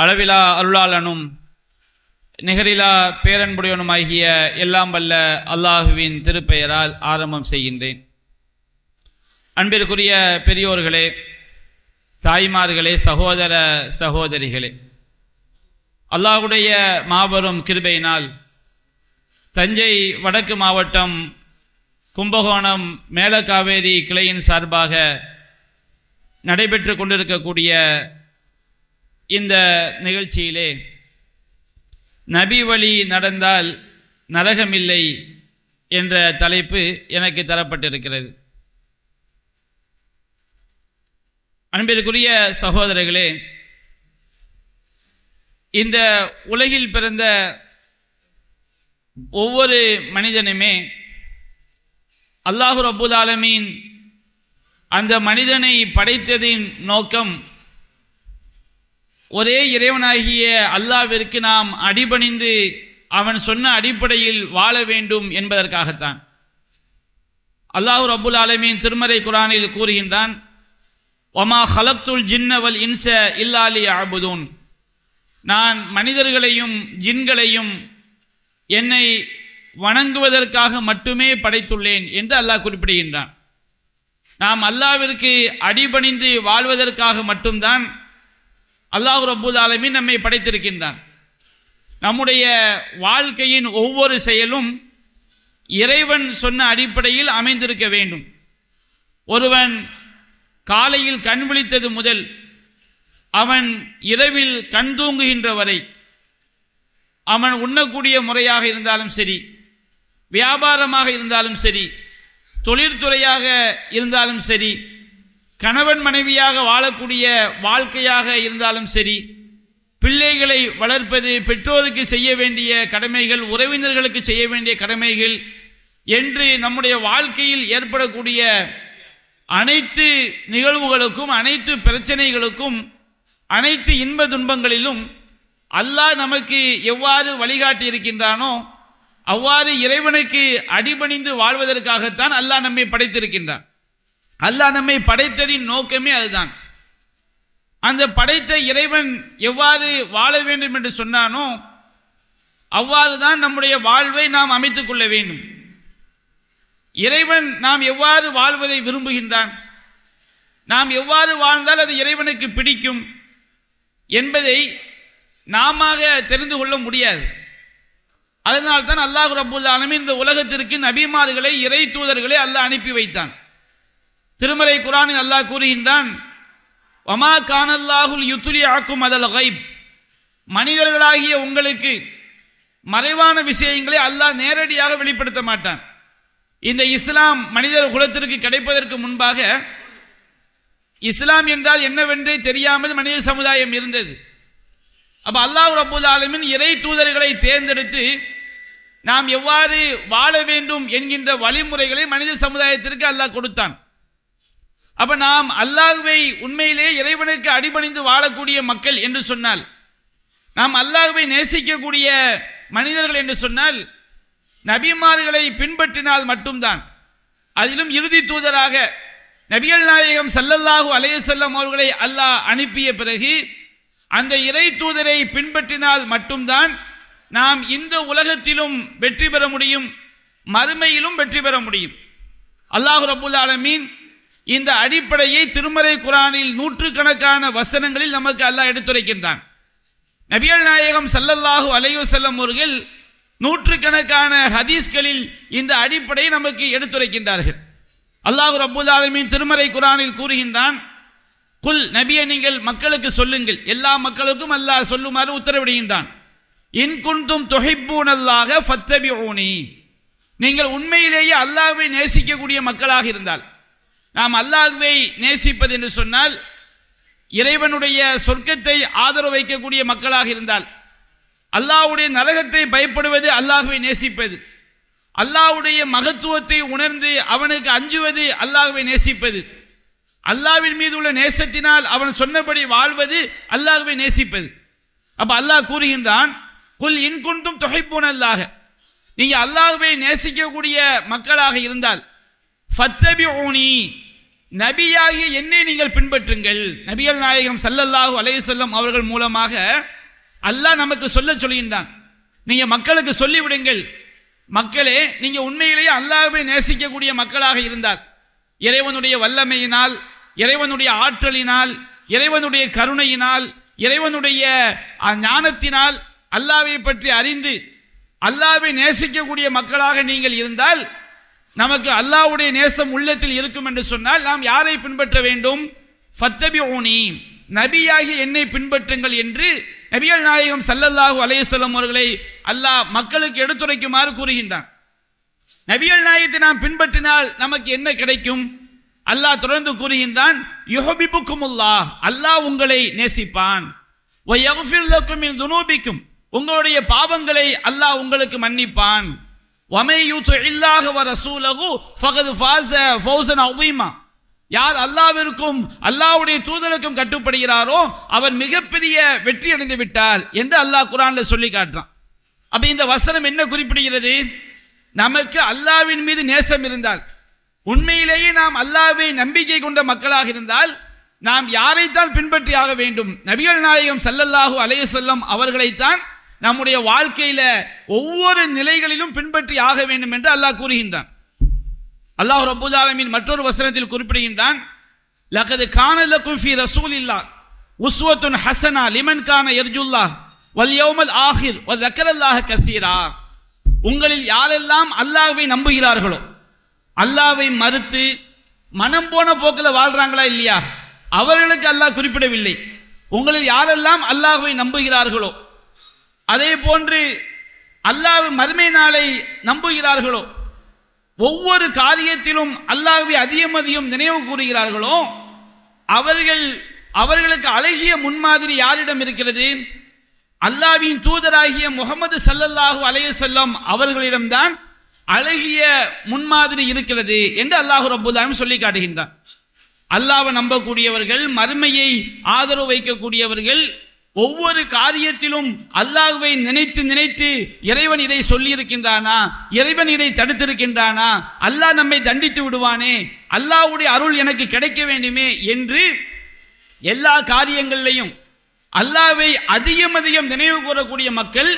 அளவிலா அருளாளனும் நிகரிலா பேரன்புடையவனுமாகிய எல்லாம் வல்ல அல்லாஹுவின் திருப்பெயரால் ஆரம்பம் செய்கின்றேன். அன்பிற்குரிய பெரியோர்களே, தாய்மார்களே, சகோதர சகோதரிகளே, அல்லாஹுடைய மாபெரும் கிருபையினால் தஞ்சை வடக்கு மாவட்டம் கும்பகோணம் மேலக்காவேரி கிளையின் சார்பாக நடைபெற்று கொண்டிருக்கக்கூடிய இந்த நிகழ்ச்சியிலே நபி வழி நடந்தால் நரகமில்லை என்ற தலைப்பு எனக்கு தரப்பட்டிருக்கிறது. அன்பிற்குரிய சகோதரர்களே, இந்த உலகில் பிறந்த ஒவ்வொரு மனிதனுமே அல்லாஹு ரப்புல் ஆலமீன் அந்த மனிதனை படைத்ததின் நோக்கம் ஒரே இறைவனாகிய அல்லாஹ்விற்கு நாம் அடிபணிந்து அவன் சொன்ன அடிப்படையில் வாழ வேண்டும் என்பதற்காகத்தான். அல்லாஹு ரப்புல் ஆலமீன் திருமறை குர்ஆனில் கூறுகின்றான், வமா ஹலக்துல் ஜின்ன வல் இன்ஸ இல்லா லியஅபுதூன், நான் மனிதர்களையும் ஜின்களையும் என்னை வணங்குவதற்காக மட்டுமே படைத்துள்ளேன் என்று அல்லாஹ் குறிப்பிடுகின்றான். நாம் அல்லாஹ்விற்கு அடிபணிந்து வாழ்வதற்காக மட்டும்தான் அல்லாஹ் ரப்புல் ஆலமீன் நம்மை படைத்திருக்கின்றான். நம்முடைய வாழ்க்கையின் ஒவ்வொரு செயலும் இறைவன் சொன்ன அடிப்படையில் அமைந்திருக்க வேண்டும். ஒருவன் காலையில் கண் விழித்தது முதல் அவன் இரவில் கண் தூங்குகின்ற வரை அவன் உண்ணக்கூடிய முறையாக இருந்தாலும் சரி, வியாபாரமாக இருந்தாலும் சரி, தொழிற்துறையாக இருந்தாலும் சரி, கணவன் மனைவியாக வாழக்கூடிய வாழ்க்கையாக இருந்தாலும் சரி, பிள்ளைகளை வளர்ப்பது, பெற்றோருக்கு செய்ய வேண்டிய கடமைகள், உறவினர்களுக்கு செய்ய வேண்டிய கடமைகள் என்று நம்முடைய வாழ்க்கையில் ஏற்படக்கூடிய அனைத்து நிகழ்வுகளுக்கும், அனைத்து பிரச்சனைகளுக்கும், அனைத்து இன்ப துன்பங்களிலும் அல்லாஹ் நமக்கு எவ்வாறு வழிகாட்டி இருக்கின்றானோ அவ்வாறு இறைவனுக்கு அடிபணிந்து வாழ்வதற்காகத்தான் அல்லாஹ் நம்மை படைத்திருக்கின்றான். அல்லாஹ் நம்மை படைத்ததின் நோக்கமே அதுதான். அந்த படைத்த இறைவன் எவ்வாறு வாழ வேண்டும் என்று சொன்னானோ அவ்வாறு தான் நம்முடைய வாழ்வை நாம் அமைத்துக் கொள்ள வேண்டும். இறைவன் நாம் எவ்வாறு வாழ்வதை விரும்புகின்றான், நாம் எவ்வாறு வாழ்ந்தால் அது இறைவனுக்கு பிடிக்கும் என்பதை நாம தெரிந்து கொள்ள முடியாது. அதனால்தான் அல்லாஹ் ரப்புல் ஆலமீன் இந்த உலகத்திற்கு நபிமார்களை, இறை தூதர்களை அல்லாஹ் அனுப்பி வைத்தான். திருமறை குர்ஆனில் அல்லாஹ் கூறுகின்றான், வமா கானல்லாஹுல் யுத்லிஅக்கும் அலல் கைப், மனிதர்களாகிய உங்களுக்கு மறைவான விஷயங்களை அல்லாஹ் நேரடியாக வெளிப்படுத்த மாட்டான். இந்த இஸ்லாம் மனிதர் குலத்திற்கு கிடைப்பதற்கு முன்பாக இஸ்லாம் என்றால் என்னவென்று தெரியாமல் மனித சமுதாயம் இருந்தது. அப்ப அல்லாஹ் ரப்புல் ஆலமீன் இறை தூதர்களை தேர்ந்தெடுத்து நாம் எவ்வாறு வாழ வேண்டும் என்கின்ற வழிமுறைகளை மனித சமுதாயத்திற்கு அல்லாஹ் கொடுத்தான். அப்ப நாம் அல்லாஹ்வை உண்மையிலே இறைவனுக்கு அடிபணிந்து வாழக்கூடிய மக்கள் என்று சொன்னால், நாம் அல்லாஹ்வை நேசிக்கக்கூடிய மனிதர்கள் என்று சொன்னால், நபிமார்களை பின்பற்றினால் மட்டும்தான். அதிலும் இறுதி தூதராக நபிகள் நாயகம் ஸல்லல்லாஹு அலைஹி வஸல்லம் அவர்களை அல்லாஹ் அனுப்பிய பிறகு அந்த இறை தூதரை பின்பற்றினால் மட்டும்தான் நாம் இந்த உலகத்திலும் வெற்றி பெற முடியும், மறுமையிலும் வெற்றி பெற முடியும். அல்லாஹ் ரப்புல் ஆலமீன் இந்த அடிப்படையை திருமறை குர்ஆனில் நூற்றுக்கணக்கான வசனங்களில் நமக்கு அல்லாஹ் எடுத்துரைக்கின்றான். நபிகள் நாயகம் ஸல்லல்லாஹு அலைஹி வஸல்லம் அவர்கள் நூற்றுக்கணக்கான ஹதீஸ்களில் இந்த அடிப்படையை நமக்கு எடுத்துரைக்கின்றார்கள். அல்லாஹ் ரப்புல் ஆலமீன் திருமறை குர்ஆனில் கூறுகின்றான், குல், நபியை நீங்கள் மக்களுக்கு சொல்லுங்கள், எல்லா மக்களுக்கும் அல்லாஹ் சொல்லுமாறு உத்தரவிடுகின்றான். இன் குன்தும் துஹிப்பூனல்லாஹ ஃபத்தபிஊனி, நீங்கள் உண்மையிலேயே அல்லாஹ்வை நேசிக்கக்கூடிய மக்களாக இருந்தால், நாம் அல்லாஹ்வை நேசிப்பது என்று சொன்னால் இறைவனுடைய சொர்க்கத்தை ஆதரவு வைக்கக்கூடிய மக்களாக இருந்தால், அல்லாஹ்வுடைய நரகத்தை பயப்படுவது அல்லாஹ்வை நேசிப்பது, அல்லாஹ்வுடைய மகத்துவத்தை உணர்ந்து அவனுக்கு அஞ்சுவது அல்லாஹ்வை நேசிப்பது, அல்லாஹ்வின் மீது உள்ள நேசத்தினால் அவன் சொன்னபடி வாழ்வது அல்லாஹ்வை நேசிப்பது. அப்ப அல்லாஹ் கூறுகின்றான், குல் இன் குன்தும் துஹிப்பூனல்லாஹ, நீங்க அல்லாஹ்வை நேசிக்கக்கூடிய மக்களாக இருந்தால் ஃபத்தபிஊனி, நபியாகிய என்னை நீங்கள் பின்பற்றுங்கள். நபிகள் நாயகம் ஸல்லல்லாஹு அலைஹி வஸல்லம் அவர்கள் மூலமாக அல்லாஹ் நமக்கு சொல்லுகின்றான். நீங்க மக்களுக்கு சொல்லிவிடுங்கள், மக்களே நீங்க உண்மையிலேயே அல்லாஹ்வை நேசிக்கக்கூடிய மக்களாக இருந்தால், இறைவனுடைய வல்லமையினால், இறைவனுடைய ஆற்றலினால், இறைவனுடைய கருணையினால், இறைவனுடைய ஞானத்தினால் அல்லாஹ்வை பற்றி அறிந்து அல்லாஹ்வை நேசிக்கக்கூடிய மக்களாக நீங்கள் இருந்தால், நமக்கு அல்லாஹ்வுடைய நேசம் உள்ளத்தில் இருக்கும் என்று சொன்னால் நாம் யாரை பின்பற்ற வேண்டும்? ஃபத்தபிஊனி, நபியாகிய என்னை பின்பற்றுங்கள் என்று நபிகள் நாயகம் ஸல்லல்லாஹு அலைஹி வஸல்லம் அவர்களை அல்லாஹ் மக்களுக்கு எடுத்துரைக்குமாறு கூறுகின்றான். நபிகள் நாயகத்தை நாம் பின்பற்றினால் நமக்கு என்ன கிடைக்கும்? அல்லாஹ் தொடர்ந்து கூறுகின்றான், யுஹிப்புக்குமுல்லாஹ், அல்லாஹ் உங்களை நேசிப்பான். வ யக்ஃபிர் லக்கும் மின் துனூபிக்கும், உங்களுடைய பாவங்களை அல்லாஹ் உங்களுக்கு மன்னிப்பான். வமை யுத்திஇல்லாஹ வ ரசூலஹு ஃபகத் ஃபாஸ ஃபௌஸன் அஸீமா, யார் அல்லாஹ்விற்கும் அல்லாஹ்வுடைய தூதருக்கும் கட்டுப்படுகிறாரோ அவர் மிகப்பெரிய வெற்றி அடைந்து விட்டார் என்று அல்லாஹ் குர்ஆன்ல சொல்லி காட்டுறான். அப்ப இந்த வசனம் என்ன குறிப்பிடுகிறது? நமக்கு அல்லாஹ்வின் மீது நேசம் இருந்தால், உண்மையிலேயே நாம் அல்லாஹ்வை நம்பிக்கை கொண்ட மக்களாக இருந்தால் நாம் யாரைத்தான் பின்பற்றி ஆக வேண்டும்? நபிகள் நாயகம் ஸல்லல்லாஹு அலைஹி வஸல்லம் அவர்களைத்தான் நம்முடைய வாழ்க்கையில ஒவ்வொரு நிலைகளிலும் பின்பற்றி ஆக வேண்டும் என்று அல்லாஹ் கூறுகின்றான். அல்லாஹ் ரப்பல் ஆலமீன் மற்றொரு வசனத்தில் குறிப்பிடுகின்றான், லகத் கான லக்கும் ஃபீ ரசூலில்லாஹ் உஸ்வத்துன் ஹஸனா லிமன் கான யர்ஜுல்லாஹ் வல் யௌமல் ஆகிர் வ ஸக்கரல்லாஹ கஸீரா. உங்களில் யாரெல்லாம் அல்லாஹ்வை நம்புகிறார்களோ, அல்லாஹ்வை மறுத்து மனம் போன போக்கில் வாழ்றாங்களா இல்லையா, அவர்களுக்கு அல்லாஹ் குறிப்பிடவில்லை. உங்களில் யாரெல்லாம் அல்லாஹ்வை நம்புகிறார்களோ, அதே போன்று அல்லாஹ் மறுமை நாளை நம்புகிறார்களோ, ஒவ்வொரு காரியத்திலும் அல்லாஹ்வை அதிகம் நினைவு கூறுகிறார்களோ, அவர்களுக்கு அழகிய முன்மாதிரி யாரிடம் இருக்கிறது? அல்லாஹ்வின் தூதராகிய முஹம்மது ஸல்லல்லாஹு அலைஹி வஸல்லம் அவர்களிடம்தான் அழகிய முன்மாதிரி இருக்கிறது என்று அல்லாஹ் ரப்பல் ஆலமீன் சொல்லி காட்டுகின்றான். அல்லாஹ்வை நம்பக்கூடியவர்கள், மறுமையை ஆதரவு வைக்கக்கூடியவர்கள், ஒவ்வொரு காரியத்திலும் அல்லாஹ்வை நினைத்து இறைவன் இதை சொல்லி இருக்கின்றானா, இறைவன் இதை தடுத்திருக்கின்றானா, அல்லாஹ் நம்மை தண்டித்து விடுவானே, அல்லாஹ்வுடைய அருள் எனக்கு கிடைக்க வேண்டுமே என்று எல்லா காரியங்களிலையும் அல்லாஹ்வை அதிகம் நினைவு கூறக்கூடிய மக்கள்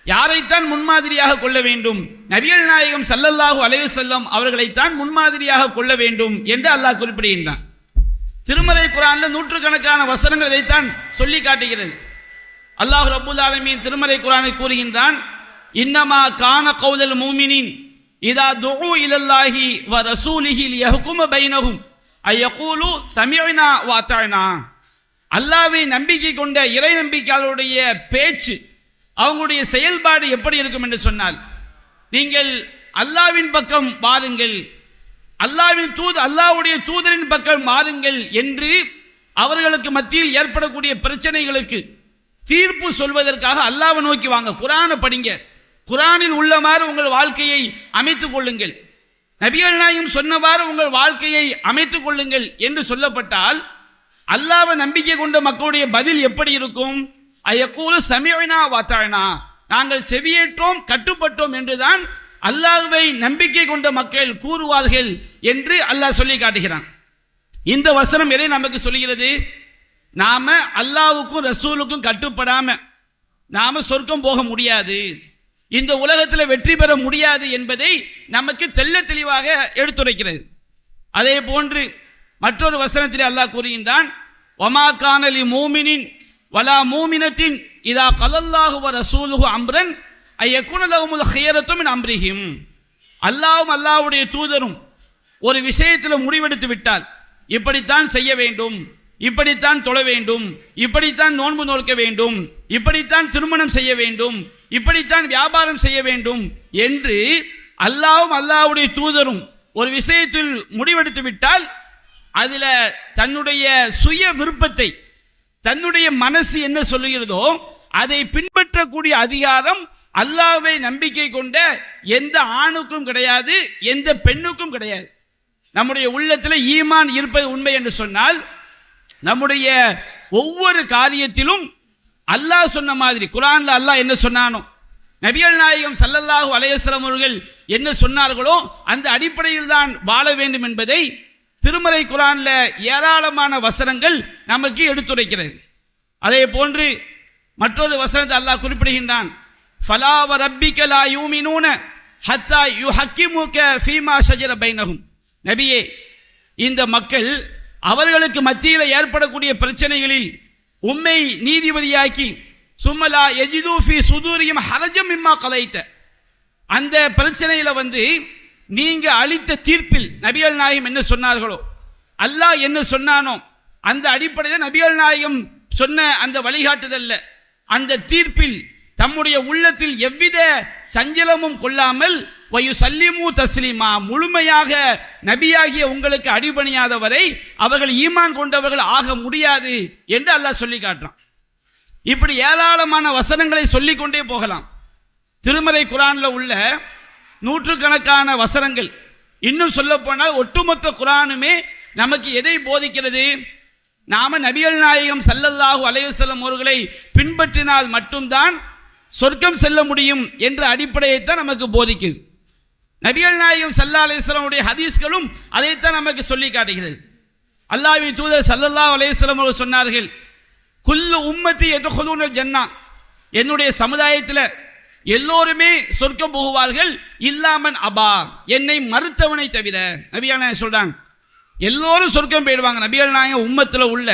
யாரைத்தான் முன்மாதிரியாக கொள்ள வேண்டும்? நபிகள் நாயகம் ஸல்லல்லாஹு அலைஹி வஸல்லம் அவர்களைத்தான் முன்மாதிரியாக கொள்ள வேண்டும் என்று அல்லாஹ் குறிப்பிடுகின்றான். திருமறை குர்ஆன்ல நூற்றுக்கணக்கான வசனங்கள் இதைத்தான் சொல்லி காட்டுகிறது. அல்லாஹ் ரப்பல் ஆலமீன் திருமறை குர்ஆனில் கூறுகின்றான், இன்னமா கான கௌலல் முஃமினீன் இதா துஉ இலல்லாஹி வ ரசூலிஹி லியஹ்கும பைனஹும் அய்யகூலு சமிஅனா வ அத்தஅனா. அல்லாஹ்வை நம்பிக்கை கொண்ட இறை நம்பிக்கையாளருடைய பேச்சு, அவங்களுடைய செயல்பாடு எப்படி இருக்கும் என்று சொன்னால், நீங்கள் அல்லாஹ்வின் பக்கம் வாருங்கள், அல்லாஹ்வுடைய தூதரின் பக்கம் மாறுங்கள் என்று அவர்களுக்கு மத்தியில் ஏற்படக்கூடிய பிரச்சனைகளுக்கு தீர்ப்பு சொல்வதற்காக அல்லாஹ்வை நோக்கி வாங்க, குர்ஆனை படிங்க, குர்ஆனில் உள்ளவாறு உங்கள் வாழ்க்கையை அமைத்துக் கொள்ளுங்கள், நபிகள் நாயகம் சொன்னவாறு உங்கள் வாழ்க்கையை அமைத்துக் கொள்ளுங்கள் என்று சொல்லப்பட்டால் அல்லாஹ்வை நம்பிக்கை கொண்ட மக்களுடைய பதில் எப்படி இருக்கும்? அயக்கூலு சமிஅனா வ அத்தஅனா, நாங்கள் செவியேற்றோம் கட்டுப்பட்டோம் என்றுதான் அல்லாஹ்வை நம்பிக்கை கொண்ட மக்கள் கூறுவார்கள் என்று அல்லாஹ் சொல்லி காட்டுகிறான். இந்த வசனம் எதை நமக்கு சொல்கிறது? நாம அல்லாஹ்வுக்கும் ரசூலுக்கும் கட்டுப்படாம நாம சொர்க்கம் போக முடியாது, இந்த உலகத்தில் வெற்றி பெற முடியாது என்பதை நமக்கு தெள்ள தெளிவாக எடுத்துரைக்கிறது. அதே போன்று மற்றொரு வசனத்தில் அல்லாஹ் கூறுகின்றான், வமா கான லி மூமினின் வலா மூமினத்தின் இதா கலல்லாஹு வ ரசூலுஹு அம்ரன் அய்யகுன லஹுமுல் ஹியரத்து மின் அம்ரிஹிம். அல்லாஹ்வும் அல்லாஹ்வுடைய தூதரும் ஒரு விஷயத்தில் முடிவெடுத்து விட்டால், இப்படித்தான் செய்ய வேண்டும், இப்படித்தான் தொழ வேண்டும், இப்படித்தான் நோன்பு நோக்க வேண்டும், இப்படித்தான் திருமணம் செய்ய வேண்டும், இப்படித்தான் வியாபாரம் செய்ய வேண்டும் என்று அல்லாஹ்வும் அல்லாஹ்வுடைய தூதரும் ஒரு விஷயத்தில் முடிவெடுத்து விட்டால், அதுல தன்னுடைய சுய விருப்பத்தை, தன்னுடைய மனசு என்ன சொல்லுகிறதோ அதை பின்பற்றக்கூடிய அதிகாரம் அல்லாஹ்வை நம்பிக்கை கொண்ட எந்த ஆணுக்கும் கிடையாது, எந்த பெண்ணுக்கும் கிடையாது. நம்முடைய உள்ளத்தில் ஈமான் இருப்பது உண்மை என்று சொன்னால், நம்முடைய ஒவ்வொரு காரியத்திலும் அல்லாஹ் சொன்ன மாதிரி, குர்ஆன்ல அல்லாஹ் என்ன சொன்னானோ, நபிகள் நாயகம் ஸல்லல்லாஹு அலைஹி வஸல்லம் அவர்கள் என்ன சொன்னார்களோ அந்த அடிப்படையில் தான் வாழ வேண்டும் என்பதை திருமறை குர்ஆன்ல ஏராளமான வசனங்கள் நமக்கு எடுத்துரைக்கிறது. அதே போன்று மற்றொரு வசனத்தை அல்லாஹ் குறிப்பிடுகின்றான், ஃபலா வ ரப்பிக லா யூமினூன ஹத்தா யுஹக்கிமுக ஃபீமா ஷஜர பைனஹும். நபியே, இந்த மக்கள் அவர்களுக்கு மத்தியில் ஏற்படக்கூடிய பிரச்சனைகளில் உம்மை நீதிபதியாக்கி சும்மலா யஜிது ஃபீ சுதூரியும் ஹரஜம் மிம்மா கலைத்த, அந்த பிரச்சனையில நீங்க அளித்த தீர்ப்பில் நபிகள் நாயகம் என்ன சொன்னார்களோ, அல்லாஹ் என்ன சொன்னானோ அந்த அடிப்படையில் நபிகள் நாயகம் சொன்ன அந்த வழிகாட்டுதல்ல அந்த தீர்ப்பில் தம்முடைய உள்ளத்தில் எவ்வித சஞ்சலமும் கொள்ளாமல் வயுசல்லிமு தஸ்லீமா, முழுமையாக நபியாகிய உங்களுக்கு அடிபணியாதவரை அவர்கள் ஈமான் கொண்டவர்கள் ஆக முடியாது என்று அல்லாஹ் சொல்லி காட்டுறான். இப்படி ஏராளமான வசனங்களை சொல்லிக் கொண்டே போகலாம். திருமறை குர்ஆன்ல உள்ள நூற்றுக்கணக்கான வசனங்கள், இன்னும் சொல்ல போனால் ஒட்டுமொத்த குர்ஆனுமே நமக்கு எதை போதிக்கிறது? நாம நபிகள் நாயகம் ஸல்லல்லாஹு அலைஹி வஸல்லம் அவர்களை பின்பற்றினால் மட்டும்தான் சொர்க்கம் செல்ல முடியும் என்ற அடிப்படையைத்தான் நமக்கு போதிக்குது. நபிகள் நாயகம் ஸல்லல்லாஹு அலைஹி வஸல்லம் உடைய ஹதீஸ்களும் அதைத்தான் நமக்கு சொல்லி காட்டுகிறது. அல்லாஹ்வின் தூதர் ஸல்லல்லாஹு அலைஹி வஸல்லம் அவர்கள் சொன்னார்கள், குல்லு உம்மத்தி யதுகுலூனல் ஜன்னா, என்னுடைய சமுதாயத்தில் எல்லோருமே சொர்க்கம் போகுவார்கள், இல்லாமன் அபா, என்னை மறுத்தவனை தவிர. நபிகள் நாயகம் சொல்றாங்க, எல்லோரும் சொர்க்கம் போயிடுவாங்க. நபிகள் நாயகம் உம்மத்தில் உள்ள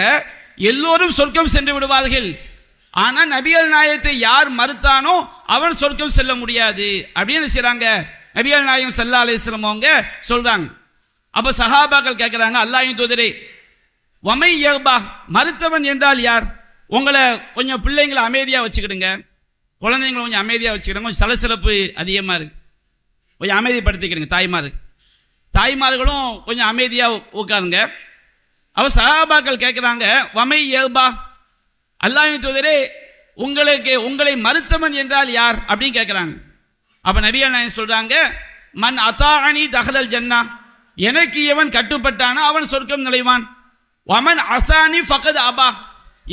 எல்லோரும் சொர்க்கம் சென்று விடுவார்கள். ஆனா நபிகள் நாயகத்தை யார் மறுத்தானோ அவன் சொர்க்கம் செல்ல முடியாது அப்படின்னு செய்றாங்க நபிகள் நாயகம் ஸல்லல்லாஹு அலைஹி வஸல்லம் அவங்க சொல்றாங்க. அப்ப சஹாபாக்கள் கேட்கிறாங்க, அல்லாஹ்வின் தூதரே, வமை யபா, மறுத்தவன் என்றால் யார்? உங்களை கொஞ்சம் பிள்ளைங்களை அமைதியா வச்சுக்கிடுங்க, குழந்தைங்களை கொஞ்சம் அமைதியா வச்சுக்கிடுங்க, கொஞ்சம் சலசலப்பு அதிகமா இருக்கு, கொஞ்சம் அமைதிப்படுத்திக்கிடுங்க. தாய்மார்களும் கொஞ்சம் அமைதியா உட்காருங்க. அவ சஹாபாக்கள் கேட்கிறாங்க, வமை யபா, அல்லாஹ்வின் தூதரே, உங்களை மறுத்தவன் என்றால் யார் அப்படின்னு கேட்கிறாங்க. அப்ப நபிகள் நாயகம் சொல்றாங்க, மன் அதாஅனி தஹலல் ஜன்னா, எனக்கு எவன் கட்டுப்பட்டானோ அவன் சொர்க்கம் நுழைவான். வமன் அசானி ஃபகத் அபா,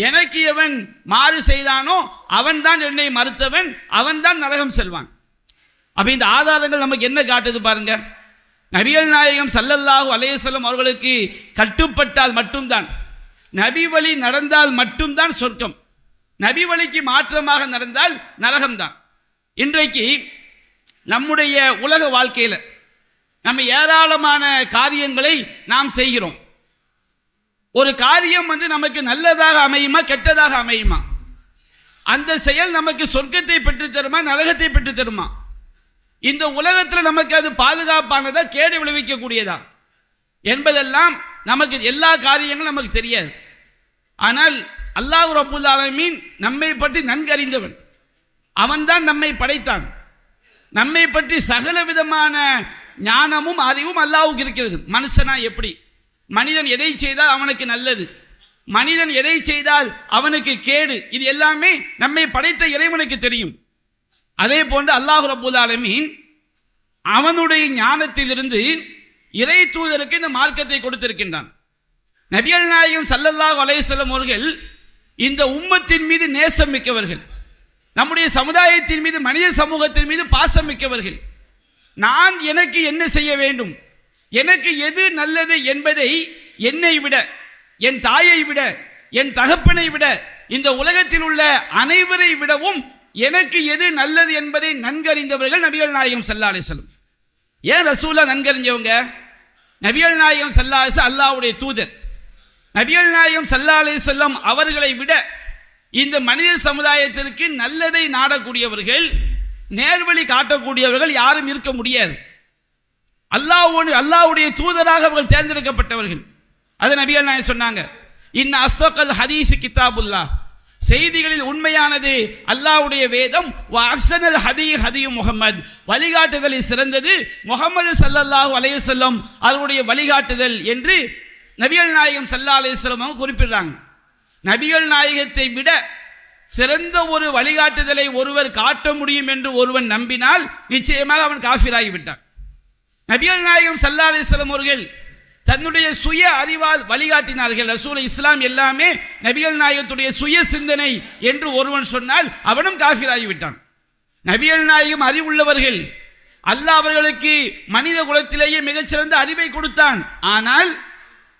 எனக்கு எவன் மாறு செய்தானோ அவன் தான் என்னை மறுத்தவன், அவன் தான் நரகம் செல்வான். அப்ப இந்த ஆதாரங்கள் நமக்கு என்ன காட்டுது பாருங்க. நபிகள் நாயகம் ஸல்லல்லாஹு அலைஹி வஸல்லம் அவர்களுக்கு கட்டுப்பட்டால் மட்டும்தான், நபி வழி நடந்தால் மட்டும்தான் சொர்க்கம், நபி வழிக்கு மாற்றமாக நடந்தால் நரகம்தான். இன்றைக்கு நம்முடைய உலக வாழ்க்கையில நம்ம ஏராளமான காரியங்களை நாம் செய்கிறோம். ஒரு காரியம் நமக்கு நல்லதாக அமையுமா கெட்டதாக அமையுமா? அந்த செயல் நமக்கு சொர்க்கத்தை பெற்று தருமா நரகத்தை பெற்று தருமா? இந்த உலகத்தில் நமக்கு அது பாதுகாப்பானதா கேடு விளைவிக்க கூடியதா என்பதெல்லாம் நமக்கு எல்லா காரியங்களும் நமக்கு தெரியாது. ஆனால் அல்லாஹ் ரப்புல் ஆலமீன் நம்மை பற்றி நன்கு அறிந்தவன். அவன்தான் நம்மை படைத்தான். நம்மை பற்றி சகல விதமான ஞானமும் அறிவும் அல்லாஹ்வுக்கு இருக்கிறது. மனுஷனா எப்படி, மனிதன் எதை செய்தால் அவனுக்கு நல்லது, மனிதன் எதை செய்தால் அவனுக்கு கேடு, இது எல்லாமே நம்மை படைத்த இறைவனுக்கு தெரியும். அதே போன்று அல்லாஹ் ரப்புல் ஆலமீன் அவனுடைய ஞானத்திலிருந்து இறை தூதருக்கு இந்த மார்க்கத்தை கொடுத்திருக்கின்றான். நபிகள் நாயகம் ஸல்லல்லாஹு அலைஹி வஸல்லம் அவர்கள் இந்த உம்மத்தின் மீது நேசம் மிக்கவர்கள், நம்முடைய சமுதாயத்தின் மீது மனித சமூகத்தின் மீது பாசம் மிக்கவர்கள். நான் எனக்கு என்ன செய்ய வேண்டும், எனக்கு எது நல்லது என்பதை என்னை விட, என் தாயை விட, என் தகப்பனை விட, இந்த உலகத்தில் உள்ள அனைவரை விடவும் எனக்கு எது நல்லது என்பதை நன்கறிந்தவர்கள் நபிகள் நாயகம் ஸல்லல்லாஹு அலைஹி வஸல்லம். ஏன் ரசூலா நன்கறிஞ்சவங்க? நபிகள் நாயகம் ஸல்லல்லாஹு அலைஹி வஸல்லம் அல்லாஹ்வுடைய தூதர். நபிகள் நாயகம் ஸல்லல்லாஹு அலைஹி வஸல்லம் அவர்களை விட இந்த மனித சமுதாயத்திற்கு நல்லதை நாடக்கூடியவர்கள், நேர்வழி காட்டக்கூடியவர்கள் யாரும் இருக்க முடியாது. அல்லாஹ்வுடைய தூதராக அவர்கள் தேர்ந்தெடுக்கப்பட்டவர்கள். அது நபிகள் நாயகம் சொன்னாங்க, இன்ன அஸ்ஸகல் ஹதீஸ் கிதாபுல்லாஹ், செய்திகளில் உண்மையானது அல்லாஹ்வுடைய வேதம், வ அஹ்ஸனல் ஹதீ முஹம்மது, வழிகாட்டுதலில் சிறந்தது முஹம்மது ஸல்லல்லாஹு அலைஹி வஸல்லம் அவருடைய வழிகாட்டுதல் என்று நபிகள் நாயகம் ஸல்லல்லாஹு அலைஹி வஸல்லம் அவங்க குறிப்பிடுறாங்க. நபிகள் நாயகத்தை விட சிறந்த ஒரு வழிகாட்டுதலை ஒருவர் காட்ட முடியும் என்று ஒருவன் நம்பினால் நிச்சயமாக அவன் காஃபிராகிவிட்டான். நபிகள் நாயகம் ஸல்லல்லாஹு அலைஹி வஸல்லம் அவர்கள் தன்னுடைய சுய அறிவால் வழிகாட்டினார்கள். ரசூல் இஸ்லாம் எல்லாமே நபிகள் நாயகத்துடைய சுய சிந்தனை என்று ஒருவன் சொன்னால் அவனும் காஃபிராகிவிட்டான். நபிகள் நாயகம் அறிவுள்ளவர்கள், அல்லாஹ் அவர்களுக்கு மனித குலத்திலேயே மிகச்சிறந்த அறிவை கொடுத்தான். ஆனால்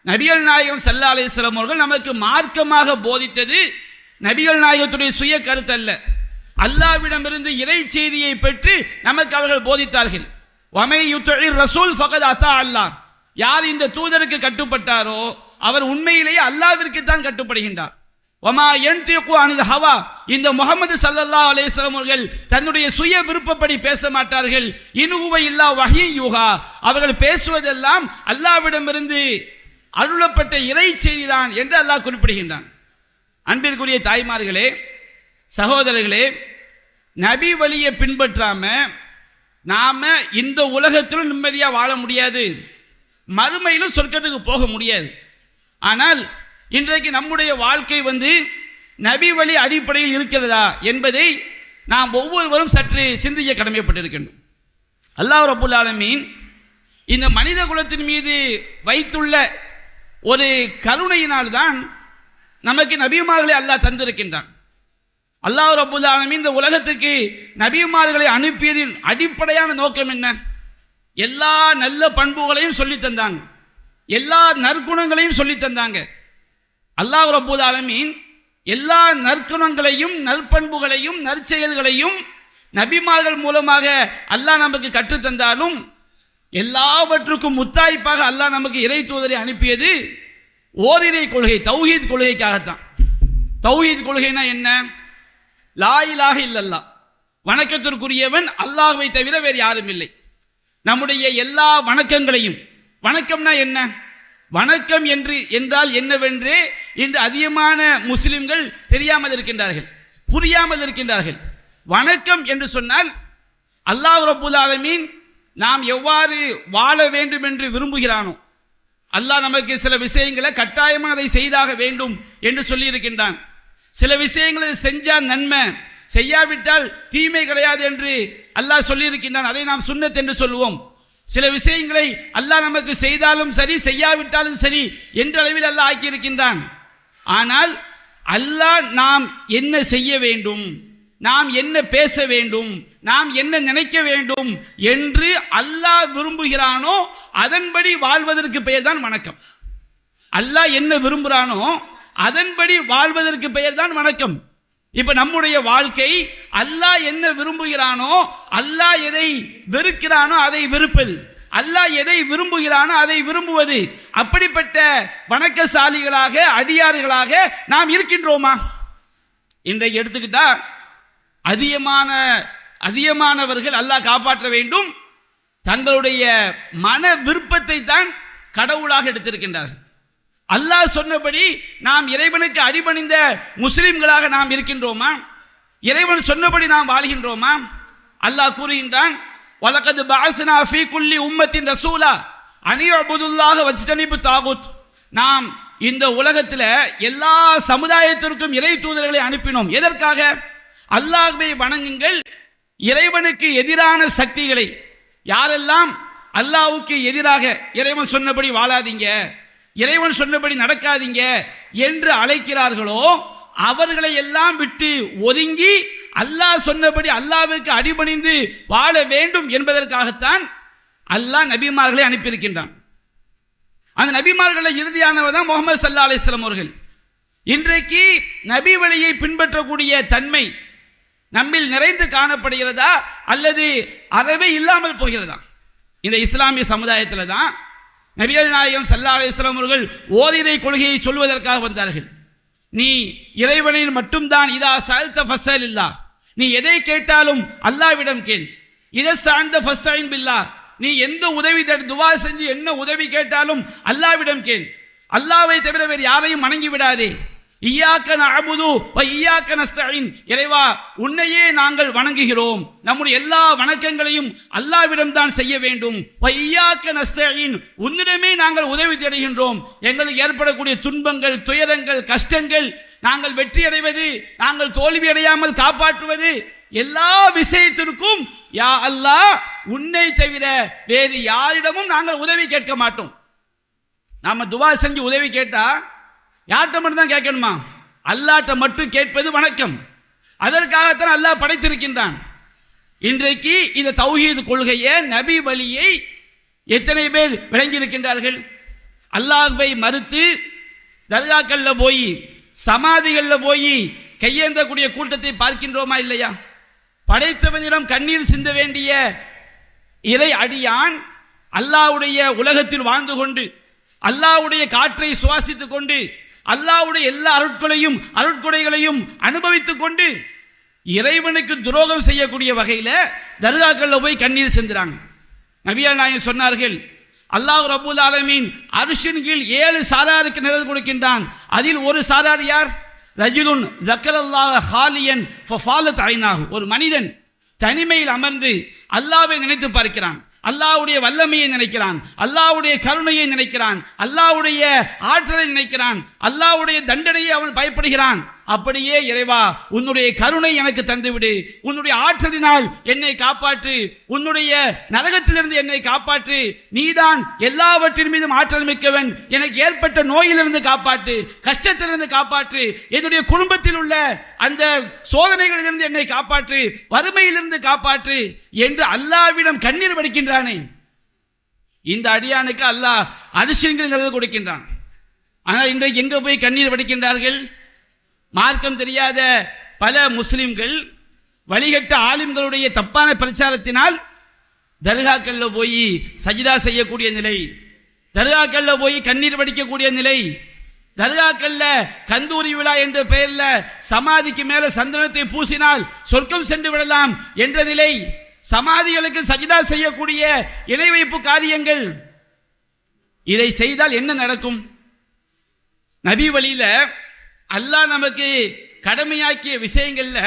நபிகள் நாயகம் ஸல்லல்லாஹு அலைஹி வஸல்லம் அவர்கள் நமக்கு மார்க்கமாக போதித்தது நபிகள் நாயகத்துடைய சுய கருத்து அல்ல, அல்லாஹ்விடமிருந்து இறை செய்தியை பெற்று நமக்கு அவர்கள் போதித்தார்கள். வமை யுத்திஇர் ரசூல் ஃபகத் அத்தா அல்லாஹ், யார் இந்த தூதருக்கு கட்டுப்பட்டாரோ அவர் உண்மையிலேயே அல்லாஹ்விற்கு தான் கட்டுப்படுகின்றார். வமா யன்திகு அனில் ஹவா, இந்த முஹம்மது ஸல்லல்லாஹு அலைஹி வஸல்லம் அவர்கள் தன்னுடைய சுய விருப்பப்படி பேச மாட்டார்கள். இன்ஹுவ இல்லா வஹீ யுஹா, அவர்கள் பேசுவதெல்லாம் அல்லாஹ்விடமிருந்து அருளப்பட்ட இறை செய்திதான் என்று அல்லாஹ் குறிப்பிடுகின்றான். அன்பிற்குரிய தாய்மார்களே, சகோதரர்களே, நபி வழியை பின்பற்றாம நாம இந்த உலகத்திலும் நிம்மதியா வாழ முடியாது, மறுமையிலும் சொர்க்கத்துக்கு போக முடியாது. ஆனால் இன்றைக்கு நம்முடைய வாழ்க்கை நபி வழி அடிப்படையில் இருக்கிறதா என்பதை நாம் ஒவ்வொருவரும் சற்று சிந்திக்க கடமைப்பட்டிருக்கின்றோம். அல்லாஹ் ரப்புல் ஆலமீன் இந்த மனித குலத்தின் மீது வைத்துள்ள ஒரு கருணையினால் தான் நமக்கு நபிமார்களை அல்லாஹ் தந்திருக்கின்றான். அல்லாஹ் ரப்புல் ஆலமீன் இந்த உலகத்துக்கு நபிமார்களை அனுப்பியதின் அடிப்படையான நோக்கம் என்ன? எல்லா நல்ல பண்புகளையும் சொல்லி தந்தாங்க, எல்லா நற்குணங்களையும் சொல்லி தந்தாங்க. அல்லாஹ் ரப்புல் ஆலமீன் எல்லா நற்குணங்களையும் நற்பண்புகளையும் நற்செயல்களையும் நபிமார்கள் மூலமாக அல்லாஹ் நமக்கு கற்றுத்தந்தாலும் எல்லாவற்றுக்கும் முத்தாய்ப்பாக அல்லாஹ் நமக்கு இறை தூதரை அனுப்பியது ஓரிரை கொள்கை, தௌஹீத் கொள்கைக்காகத்தான். தௌஹீத் கொள்கைனா என்ன? லா இலாஹ இல்லல்லாஹ், வணக்கத்திற்குரியவன் அல்லாஹ்வை தவிர வேறு யாரும் இல்லை. நம்முடைய எல்லா வணக்கங்களையும், வணக்கம்னா என்ன, வணக்கம் என்றால் என்னவென்று இன்று அதிகமான முஸ்லிம்கள் தெரியாமல் இருக்கின்றார்கள், புரியாமல் இருக்கின்றார்கள். வணக்கம் என்று சொன்னால் அல்லாஹ் ரப்புல் ஆலமீன் நாம் எவ்வாறு வாழ வேண்டும் என்று விரும்புகிறானோ, அல்லாஹ் நமக்கு சில விஷயங்களை கட்டாயமாக அதை செய்தாக வேண்டும் என்று சொல்லி இருக்கின்றான். சில விஷயங்களை செஞ்சால் நன்மை, செய்யாவிட்டால் தீமை கிடையாது என்று அல்லாஹ் சொல்லி இருக்கின்றான். அதை நாம் சுன்னத் என்று சொல்லுவோம். சில விஷயங்களை அல்லாஹ் நமக்கு செய்தாலும் சரி செய்யாவிட்டாலும் சரி என்ற அளவில் அல்லாஹ் ஆக்கி இருக்கின்றான். ஆனால் அல்லாஹ் நாம் என்ன செய்ய வேண்டும், நாம் என்ன பேச வேண்டும், நாம் என்ன நினைக்க வேண்டும் என்று அல்லாஹ் விரும்புகிறானோ அதன்படி வாழ்வதற்கு பெயர் தான் வணக்கம். அல்லாஹ் என்ன விரும்புகிறானோ அதன்படி வாழ்வதற்கு பெயர் தான் வணக்கம். இப்ப நம்முடைய வாழ்க்கை அல்லாஹ் என்ன விரும்புகிறானோ, அல்லாஹ் எதை வெறுக்கிறானோ அதை வெறுப்பது, அல்லாஹ் எதை விரும்புகிறானோ அதை விரும்புவது. அப்படிப்பட்ட வணக்கசாலிகளாக அடியார்களாக நாம் இருக்கின்றோமா? இன்றைக்கு எடுத்துக்கிட்டா அதிகமானவர்கள் அல்லாஹ் காப்பாற்ற வேண்டும் தங்களுடைய மன விருப்பத்தை தான் கடவுளாக எடுத்திருக்கின்றார்கள். அல்லாஹ் சொன்னபடி நாம் இறைவனுக்கு அடிபணிந்த முஸ்லிம்களாக நாம் இருக்கின்றோமா? இறைவன் சொன்னபடி நாம் வாழ்கின்றோமா? அல்லாஹ் கூறுகின்றான், வலகத் பஅஸ்னா ஃபீ குல்லி உம்மத்தின் ரசூலா அனியபுதுல்லாஹ வஜ்தனிபு தாகுத். நாம் இந்த உலகத்தில் எல்லா சமுதாயத்திற்கும் இறை தூதர்களை அனுப்பினோம். எதற்காக? அல்லாஹ்வை வணங்குங்கள், இறைவனுக்கு எதிரான சக்திகளை, யாரெல்லாம் அல்லாஹ்வுக்கு எதிராக இறைவன் சொன்னபடி வாழாதீங்க, இறைவன் சொன்னபடி நடக்காதீங்க என்று அழைக்கிறார்களோ அவர்களை எல்லாம் விட்டு ஒதுங்கி அல்லாஹ் சொன்னபடி அல்லாஹ்வுக்கு அடிபணிந்து வாழ வேண்டும் என்பதற்காகத்தான் அல்லாஹ் நபிமார்களை அனுப்பியிருக்கின்றான். அந்த நபிமார்களில் இறுதியானவர் தான் முஹம்மது ஸல்லல்லாஹு அலைஹி வஸல்லம் அவர்கள். இன்றைக்கு நபி வழியை பின்பற்றக்கூடிய தன்மை நம்மில் நிறைந்து காணப்படுகிறதா அல்லது அறவே இல்லாமல் போகிறதா? இந்த இஸ்லாமிய சமுதாயத்தில் தான் நபிகள் நாயகம் ஸல்லல்லாஹு அலைஹி வஸல்லம் அவர்கள் ஓரிரை கொள்கையை சொல்வதற்காக வந்தார்கள். நீ இறைவனின் மட்டும்தான், இதா சஅல்த ஃபஸ்அலில்லாஹ், நீ எதை கேட்டாலும் அல்லாஹ்விடம் கேள். இதஸ்தஅன்த ஃபஸ்தஇன் பில்லாஹ், நீ எந்த உதவி துவா செஞ்சு என்ன உதவி கேட்டாலும் அல்லாஹ்விடம் கேள். அல்லாஹ்வை தவிர வேறு யாரையும் வணங்கி விடாதே. இய்யாக நஅபுது வ இய்யாக நஸ்தஈன், இறைவா உன்னையே நாங்கள் வணங்குகிறோம், நம்முடைய எல்லா வணக்கங்களையும் அல்லாஹ்விடம் தான் செய்ய வேண்டும். வ இய்யாக நஸ்தஈன், உன்னிடமே நாங்கள் உதவி தேடுகின்றோம். எங்களுக்கு ஏற்படக்கூடிய துன்பங்கள், துயரங்கள், கஷ்டங்கள், நாங்கள் வெற்றி அடைவது, நாங்கள் தோல்வி அடையாமல் காப்பாற்றுவது, எல்லா விஷயத்திற்கும் யா அல்லாஹ் உன்னை தவிர வேறு யாரிடமும் நாங்கள் உதவி கேட்க மாட்டோம். நாம துவா செஞ்சு உதவி கேட்டா யார்கிட்ட மட்டும் தான் கேட்கணுமா? அல்லாஹ்ட்ட மட்டும் கேட்பது வணக்கம். அதற்காகத்தான் அல்லாஹ் படைத்திருக்கின்றான். இன்றைக்கு இந்த தௌஹீத் கொள்கையை, நபி வழியை எத்தனை பேர் விளங்கி இருக்கின்றார்கள்? அல்லாஹ்வை மறுத்து தர்காக்கள்ல போய் சமாதிகள்ல போய் கையேந்தக்கூடிய கூட்டத்தை பார்க்கின்றோமா இல்லையா? படைத்தவனிடம் கண்ணீர் சிந்த வேண்டிய இறை அடியான் அல்லாஹ்வுடைய உலகத்தில் வாழ்ந்து கொண்டு அல்லாஹ்வுடைய காற்றை சுவாசித்துக் கொண்டு அல்லாஹ்வுடைய எல்லா அருட்கொடைகளையும் அனுபவித்துக் கொண்டு இறைவனுக்கு துரோகம் செய்யக்கூடிய வகையில தர்காக்கள்ல போய் கண்ணீர் சிந்துறாங்க. நபிகள் நாயகம் சொன்னார்கள், அல்லாஹ் ரப்பல் ஆலமீன் அர்ஷின் கீழ் 7 சாராருக்கு நிழல் கொடுக்கின்றான். அதில் ஒரு சாரார் யார்? ரஜுலுன் ஸக்கரல்லாஹ ஹாலியன் ஃபஃபாலத் ஐனாஹு. ஒரு மனிதன் தனிமையில் அமர்ந்து அல்லாஹ்வை நினைத்து பார்க்கிறான், அல்லாஹ்வுடைய வல்லமையை நினைக்கிறான், அல்லாஹ்வுடைய கருணையை நினைக்கிறான், அல்லாஹ்வுடைய ஆற்றலை நினைக்கிறான், அல்லாஹ்வுடைய தண்டனையை அவன் பயப்படுகிறான். அப்படியே இறைவா, உன்னுடைய கருணை எனக்கு தந்துவிடு, உன்னுடைய ஆற்றலினால் என்னை காப்பாற்று, உன்னுடைய நரகத்திலிருந்து என்னை காப்பாற்று, நீதான் எல்லாவற்றின் மீதும் ஆற்றல் மிக்கவன், எனக்கு ஏற்பட்ட நோயிலிருந்து காப்பாற்று, கஷ்டத்திலிருந்து காப்பாற்று, என்னுடைய குடும்பத்தில் உள்ள அந்த சோதனைகளிலிருந்து என்னை காப்பாற்று, வறுமையிலிருந்து காப்பாற்று என்று அல்லாஹ்விடம் கண்ணீர் வடிக்கின்றானே, இந்த அடியானுக்கு அல்லாஹ் அதிசயங்கள் நிழல் கொடுக்கின்றான். ஆனால் இன்றைக்கு எங்க போய் கண்ணீர் வடிக்கின்றார்கள்? மார்க்கம் தெரியாத பல முஸ்லிம்கள் வழிகட்ட ஆலிம்களுடைய தப்பான பிரச்சாரத்தினால் தர்காக்கள்ல போய் சஜிதா செய்யக்கூடிய நிலை, தர்காக்கள்ல போய் கண்ணீர் வடிக்கக்கூடிய நிலை, தர்காக்கள்ல கந்தூரி விழா என்ற பெயர்ல சமாதிக்கு மேல சந்தனத்தை பூசினால் சொர்க்கம் சென்று விடலாம் என்ற நிலை, சமாதிகளுக்கு சஜிதா செய்யக்கூடிய இணை வைப்பு காரியங்கள். இதை செய்தால் என்ன நடக்கும்? நபி வழியில அல்லாஹ் நமக்கு கடமையாக்கிய விஷயங்கள்ல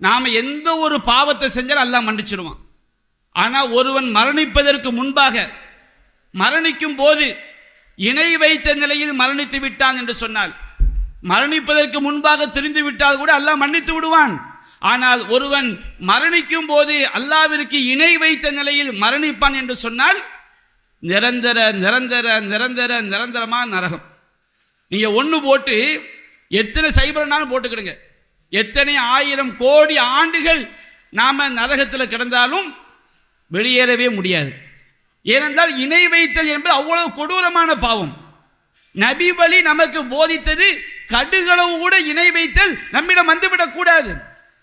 நாம எந்த ஒரு பாவத்தை செஞ்சாலும் அல்லாஹ் மன்னிச்சிருவான். ஆனா ஒருவன் மரணிப்பதற்கு முன்பாக, மரணிக்கும் போது இணை வைத்த நிலையில் மரணித்து விட்டான் என்று சொன்னால், மரணிப்பதற்கு முன்பாக தெரிந்து விட்டால் கூட அல்லாஹ் மன்னித்து விடுவான். ஆனால் ஒருவன் மரணிக்கும் போது அல்லாஹ்விற்கு இணை வைத்த நிலையில் மரணிப்பான் என்று சொன்னால் நிரந்தர நிரந்தர நிரந்தர நிரந்தரமா நரகம். நீங்க ஒண்ணு போட்டு எத்தனை சைபர்னாலும் போட்டுக்கிடுங்க, எத்தனை 1000 கோடி ஆண்டுகள் நாம நரகத்தில் கிடந்தாலும் வெளியேறவே முடியாது. ஏனென்றால் இணை வைத்தல் என்பது அவ்வளவு கொடூரமான பாவம். நபி வழி நமக்கு போதித்தது கடுகளவு கூட இணை வைத்தல் நம்மிடம் வந்துவிடக் கூடாது.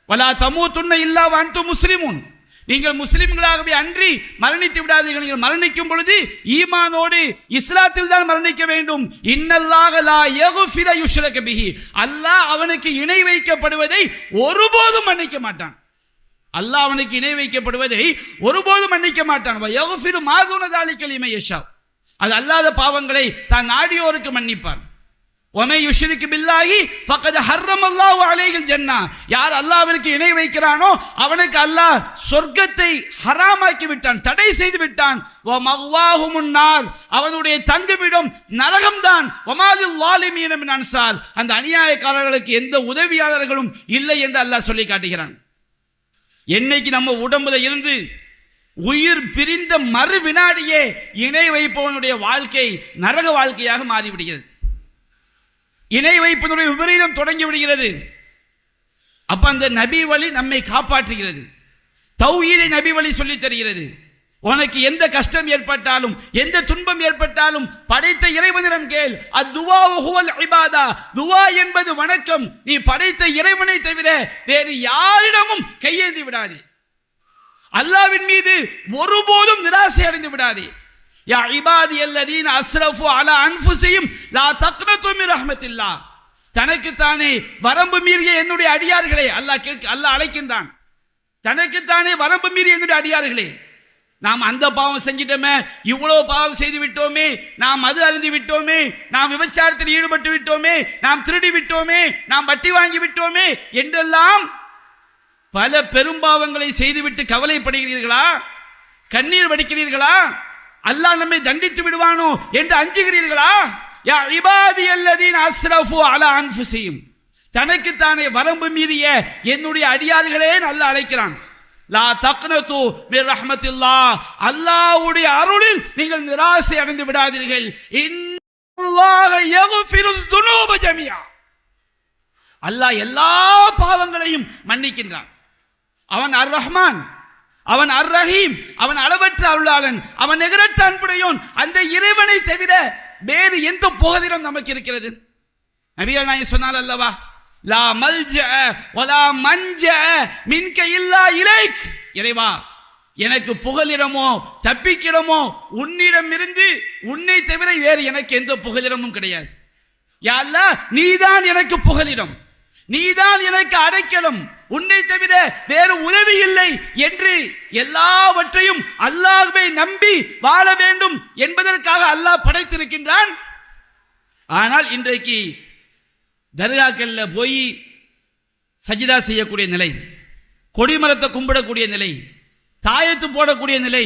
வலா தமூதுன்ன இல்லா வ அன்தும் முஸ்லிமூன். நீங்கள் முஸ்லிம்களாகவே அன்றி மரணித்து விடாதீர்கள். நீங்கள் மரணிக்கும் பொழுது ஈமானோடு இஸ்லாத்தில் தான் மரணிக்க வேண்டும். இன்னல்லாஹ லா யக்ஃபிரு யுஷ்ரக பிஹி. அல்லாஹ் அவனுக்கு இணை வைக்கப்படுவதை ஒருபோதும் மன்னிக்க மாட்டான். அல்லாஹ் அவனுக்கு இணை வைக்கப்படுவதை ஒருபோதும் மன்னிக்க மாட்டான். வ யக்ஃபிரு மா தூன ஸாலிக லிமன் யஷா. அது அல்லாத பாவங்களை தான் நாடியோருக்கு மன்னிப்பான். وَمَن يُشْرِكْ بِاللَّهِ فَقَدْ حَرَّمَ اللَّهُ عَلَيْهِ الْجَنَّةَ. யார் அல்லாஹ்விற்கு இணை வைக்கிறானோ அவனுக்கு அல்லாஹ் சொர்க்கத்தை ஹராமாக்கி விட்டான், தடை செய்து விட்டான். وَمَأْوَاهُمُ النَّارُ. அவனுடைய தங்குமிடம் நரகம்தான். وَمَا لِلظَّالِمِينَ مِنْ أَنصَارٍ. அந்த அநியாயக்காரர்களுக்கு எந்த உதவியாளர்களும் இல்லை என்று அல்லாஹ் சொல்லி காட்டுகிறான். என்னைக்கு நம்ம உடம்புல இருந்து உயிர் பிரிந்த மறு வினாடியே இணை வைப்பவனுடைய வாழ்க்கை நரக வாழ்க்கையாக மாறிவிடுகிறது. இணை வைப்பதனுடைய விபரீதம் தொடங்கி விடுகிறது. அப்ப அந்த நபி வழி நம்மை காப்பாற்றுகிறது. தௌஹீதை நபி வழி சொல்லி தருகிறது. உனக்கு எந்த கஷ்டம் ஏற்பட்டாலும் எந்த துன்பம் ஏற்பட்டாலும் படைத்த இறைவனிடம் கேள். அத்துவா ஹுவல் இபாதா. துவா என்பது வணக்கம். நீ படைத்த இறைவனை தவிர வேறு யாரிடமும் கையேந்தி விடாதே. அல்லாஹ்வின் மீது ஒருபோதும் நிராசை அடைந்து விடாதே. யா இபாதி அல்லதீன அஸ்ரஃபு அலா அன்ஃபுஸிஹிம் லா தக்னது மின் ரஹ்மத்தில்லாஹ். தனக்குத்தானே வரம்பு மீறிய என்னுடைய அடியார்களே, அல்லாஹ் அழைக்கின்றான். தனக்குத்தானே வரம்பு மீறிய என்னுடைய அடியார்களே, நாம் அந்த பாவம் செஞ்சிட்டோமே, இவ்வளவு பாவம் செய்து விட்டோமே, நாம் மது அருந்தி விட்டோமே, நாம் விபச்சாரத்தில் ஈடுபட்டு விட்டோமே, நாம் திருடி விட்டோமே, நாம் வட்டி வாங்கி விட்டோமே என்றெல்லாம் பல பெரும்பாவங்களை செய்துவிட்டு கவலைப்படுகிறீர்களா? கண்ணீர் வடிக்கிறீர்களா? அல்லாஹ் நம்மை தண்டித்து விடுவானோ என்று அஞ்சுகிறீர்களா? யா இபாதி அல்லதீன அஸ்ரஃபு அலா அன்ஃபுஸிஹிம். தனக்குத்தானே வரம்பு மீறிய என்னுடைய அடியார்களே அல்லாஹ் அழைக்கிறான். லா தக்னது மின் ரஹ்மத்தில்லாஹ். அல்லாஹ்வுடைய அருளில் நீங்கள் நிராசை அடைந்து விடாதீர்கள். இன்னல்லாஹ யக்ஃபிரு ذுனூப ஜமீஆ. அல்லாஹ் எல்லா பாவங்களையும் மன்னிக்கின்றான். அவன் அர் ரஹ்மான், அவன் அர் ரஹீம், அவன் அளவற்ற அருளாளன், அவன் நிகரற்ற அன்புடையோன். அந்த இறைவனை தவிர வேறு எந்த புகலிடம் நமக்கு இருக்கிறது? நபிகள் நாயகம் சொன்னார் அல்லவா, லா மல்ஜா வலா மன்ஜா மின்க இல்லா இலைக். இறைவா, எனக்கு புகலிடமோ தப்பிக்கிடமோ உன்னிடமிருந்து, உன்னை தவிர வேறு எனக்கு எந்த புகலிடமும் கிடையாது. யா அல்லாஹ், நீதான் எனக்கு புகலிடம், நீதான் எனக்கு அடைக்கலம், உன்னை தவிர வேறு உதவி இல்லை என்று எல்லாவற்றையும் அல்லாஹ்வை நம்பி வாழ வேண்டும் என்பதற்காக அல்லாஹ் படைத்திருக்கின்றான். ஆனால் இன்றைக்கு தர்காக்கள்ல போய் சஜிதா செய்யக்கூடிய நிலை, கொடிமரத்தை கும்பிடக்கூடிய நிலை, தாயத்து போடக்கூடிய நிலை,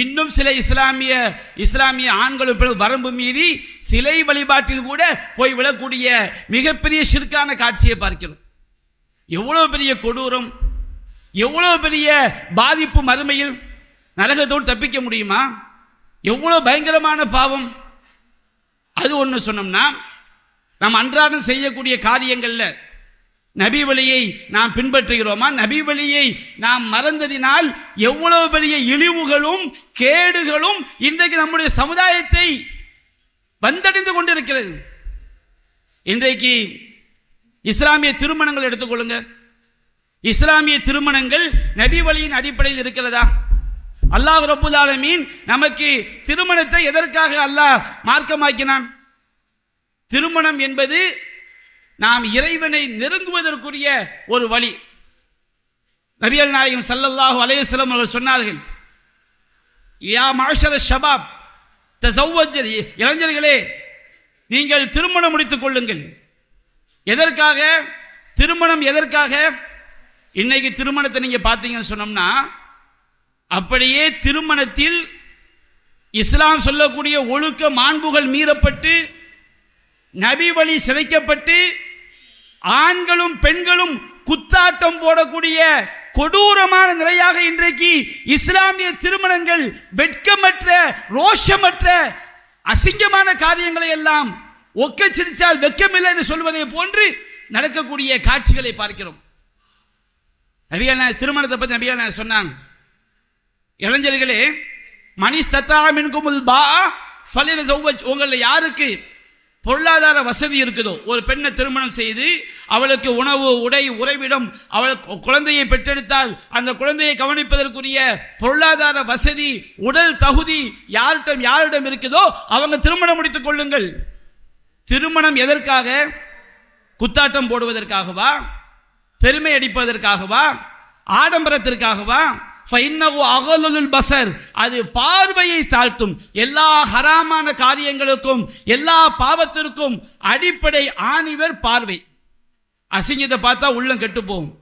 இன்னும் சில இஸ்லாமிய ஆண்களும் வரம்பு மீறி சிலை வழிபாட்டில் கூட போய் விழக்கூடிய மிகப்பெரிய ஷிர்கான காட்சியை பார்க்கிறோம். எவ்வளவு பெரிய கொடூரம், எவ்வளவு பெரிய பாதிப்பு மறுமையில். நரகத்தோடு தப்பிக்க முடியுமா? எவ்வளவு பயங்கரமான பாவம். அது ஒன்று சொன்னோம்னா, நாம் அன்றாடம் செய்யக்கூடிய காரியங்கள்ல நபி வழியை நாம் பின்பற்றுகிறோமா? நபி வழியை நாம் மறந்ததினால் எவ்வளவு பெரிய இழிவுகளும் கேடுகளும் இன்றைக்கு நம்முடைய சமுதாயத்தை வந்தடைந்து கொண்டிருக்கிறது. இன்றைக்கு இஸ்லாமிய திருமணங்கள் எடுத்துக்கொள்ளுங்க. இஸ்லாமிய திருமணங்கள் நபி வழியின் அடிப்படையில் இருக்கிறதா? அல்லாஹ் ரப்பல் ஆலமீன் நமக்கு திருமணத்தை எதற்காக அல்லாஹ் மார்க்கமாக்கினான்? திருமணம் என்பது நாம் இறைவனை நெருங்குவதற்குரிய ஒரு வழி. நபிகள் நாயகம் ஸல்லல்லாஹு அலைஹி வஸல்லம் அவர்கள் சொன்னார்கள், யா மஅஷர ஷபாப் தஸவ்வஜ், இளைஞர்களே நீங்கள் திருமணம் முடித்துக் கொள்ளுங்கள். எதற்காக திருமணம்? எதற்காக? இன்னைக்கு திருமணத்தை நீங்க பார்த்தீங்கன்னு சொன்னோம்னா, அப்படியே திருமணத்தில் இஸ்லாம் சொல்லக்கூடிய ஒழுக்க மாண்புகள் மீறப்பட்டு, நபி வழி சிதைக்கப்பட்டு, ஆண்களும் பெண்களும் குத்தாட்டம் போடக்கூடிய கொடூரமான நிலையாக இன்றைக்கு இஸ்லாமிய திருமணங்கள் வெட்கமற்ற, ரோஷமற்ற, அசிங்கமான காரியங்களை எல்லாம் ஒக்க சிரிச்சால் வெக்கமில்லை என்று சொல்வதை போன்று நடக்கக்கூடிய காட்சிகளை பார்க்கிறோம். நபிகள் திருமணத்தை பற்றி நபிகள் சொன்னாங்க, இளைஞர்களே மனிஸ்தத்தா மின்குமுல் பா ஃபலியதஸவ்வஜ், உங்களில் யாருக்கு பொருளாதார வசதி இருக்குதோ, ஒரு பெண்ணை திருமணம் செய்து அவளுக்கு உணவு, உடை, உறைவிடம், அவளுக்கு குழந்தையை பெற்றெடுத்தால் அந்த குழந்தையை கவனிப்பதற்குரிய பொருளாதார வசதி, உடல் தகுதி யாரிடம் இருக்குதோ அவங்க திருமணம் முடித்துக் கொள்ளுங்கள். திருமணம் எதற்காக? குத்தாட்டம் போடுவதற்காகவா? பெருமை அடிப்பதற்காகவா? ஆடம்பரத்திற்காகவா? அது பார்வையை தாழ்த்தும். எல்லா ஹராமான காரியங்களுக்கும், எல்லா பாவத்திற்கும் அடிப்படை ஆணிவர் பார்வை. அசிங்கத்தை பார்த்தா உள்ளம் கெட்டு போகும்,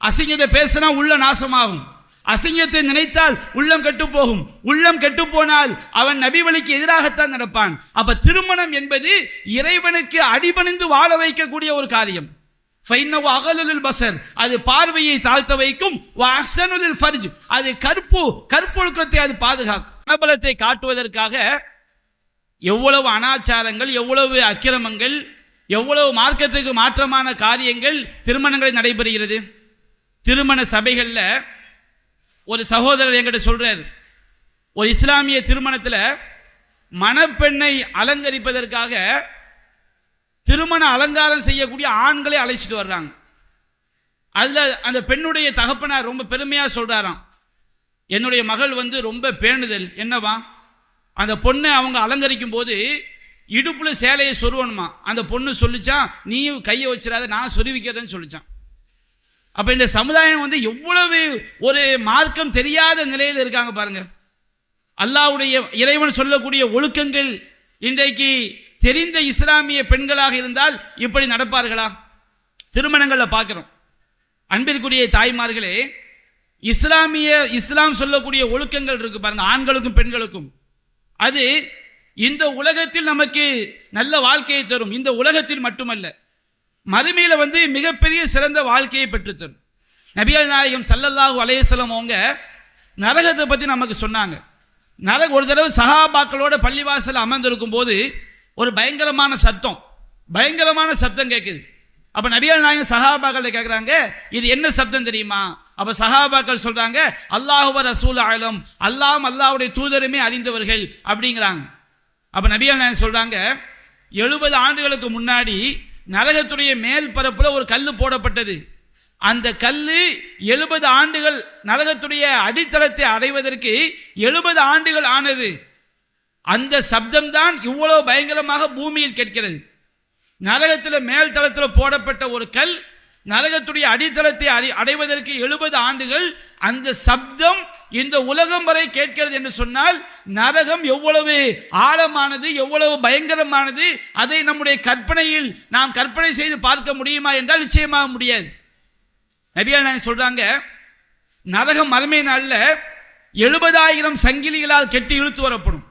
அசிங்கத்தை பேசினா உள்ள நாசமாகும், அசிங்கத்தை நினைத்தால் உள்ளம் கெட்டு போகும். உள்ளம் கெட்டு போனால் அவன் நபி வழிக்கு எதிராகத்தான் நடப்பான். அப்ப திருமணம் என்பது இறைவனுக்கு அடிபணிந்து வாழ வைக்கக்கூடிய ஒரு காரியம். அது பார்வையை தாழ்த்த வைக்கும். அது கற்பொழுக்கத்தை அது பாதுகாக்கும். மனபலத்தை காட்டுவதற்காக எவ்வளவு அனாச்சாரங்கள், எவ்வளவு அக்கிரமங்கள், எவ்வளவு மார்க்கத்துக்கு மாற்றமான காரியங்கள் திருமணங்களில் நடைபெறுகிறது. திருமண சபைகள்ல ஒரு சகோதரர் என்கிட்ட சொல்றார், ஒரு இஸ்லாமிய திருமணத்தில் மணப்பெண்ணை அலங்கரிப்பதற்காக திருமண அலங்காரம் செய்யக்கூடிய ஆண்களை அழைச்சிட்டு வர்றாங்க. அதுல அந்த பெண்ணுடைய தகப்பனார் ரொம்ப பெருமையா சொல்றாராம், என்னுடைய மகள் ரொம்ப பேணுதல். என்னவா? அந்த பொண்ணை அவங்க அலங்கரிக்கும் போது இடுப்புல சேலையை சொருவணுமா. அந்த பொண்ணு சொல்லிச்சான், நீயும் கையை வச்சிடாத, நான் சொருவிக்கிறேன்னு சொல்லிச்சான். அப்ப இந்த சமுதாயம் எவ்வளவு ஒரு மார்க்கம் தெரியாத நிலையில் இருக்காங்க பாருங்க. அல்லாஹ்வுடைய இறைவன் சொல்லக்கூடிய ஒழுக்கங்கள் இன்றைக்கு தெரிந்த இஸ்லாமிய பெண்களாக இருந்தால் இப்படி நடப்பார்களா? திருமணங்கள்ல பார்க்கிறோம். அன்பிற்குரிய தாய்மார்களே, இஸ்லாம் சொல்லக்கூடிய ஒழுக்கங்கள் இருக்கு பாருங்க, ஆண்களுக்கும் பெண்களுக்கும். அது இந்த உலகத்தில் நமக்கு நல்ல வாழ்க்கையை தரும். இந்த உலகத்தில் மட்டுமல்ல, மறுமையில மிகப்பெரிய சிறந்த வாழ்க்கையை பெற்றுத்தரும். நபிகள் நாயகம் ஸல்லல்லாஹு அலைஹி வஸல்லம் அவங்க நரகத்தை பத்தி நமக்கு சொன்னாங்க. ஒரு தடவை சஹாபாக்களோட பள்ளிவாசல் அமர்ந்திருக்கும் போது ஒரு பயங்கரமான சத்தம் கேட்குது. அப்ப நபிகள் நாயகம் சஹாபாக்கள் கேட்கிறாங்க, இது என்ன சப்தம் தெரியுமா? அப்ப சஹாபாக்கள் சொல்றாங்க, அல்லாஹு வ ரசூல் ஆலம், அல்லாஹ்வுடைய தூதருமே அறிந்தவர்கள் அப்படிங்கிறாங்க. அப்ப நபிகள் நாயகம் சொல்றாங்க, 70 ஆண்டுகளுக்கு முன்னாடி நரகத்துடைய மேல் பரப்புல ஒரு கல்லு போடப்பட்டது. அந்த கல்லு 70 ஆண்டுகள் நரகத்துடைய அடித்தளத்தை அடைவதற்கு 70 ஆண்டுகள் ஆனது. அந்த சப்தம் தான் இவ்வளவு பயங்கரமாக பூமியில் கேட்கிறது. நரகத்தில் மேல் தளத்தில் போடப்பட்ட ஒரு கல் நரகத்துடைய அடித்தளத்தை அடைவதற்கு 70 ஆண்டுகள். அந்த சப்தம் இந்த உலகம் வரை கேட்கிறது என்று சொன்னால் நரகம் எவ்வளவு ஆழமானது, எவ்வளவு பயங்கரமானது, அதை நம்முடைய கற்பனையில் நாம் கற்பனை செய்து பார்க்க முடியுமா என்றால் நிச்சயமாக முடியாது. நபிகள் நாயகம் சொல்றாங்க, நரகம் மறுமை நாள்ல 70,000 சங்கிலிகளால் கெட்டி இழுத்து வரப்படும்.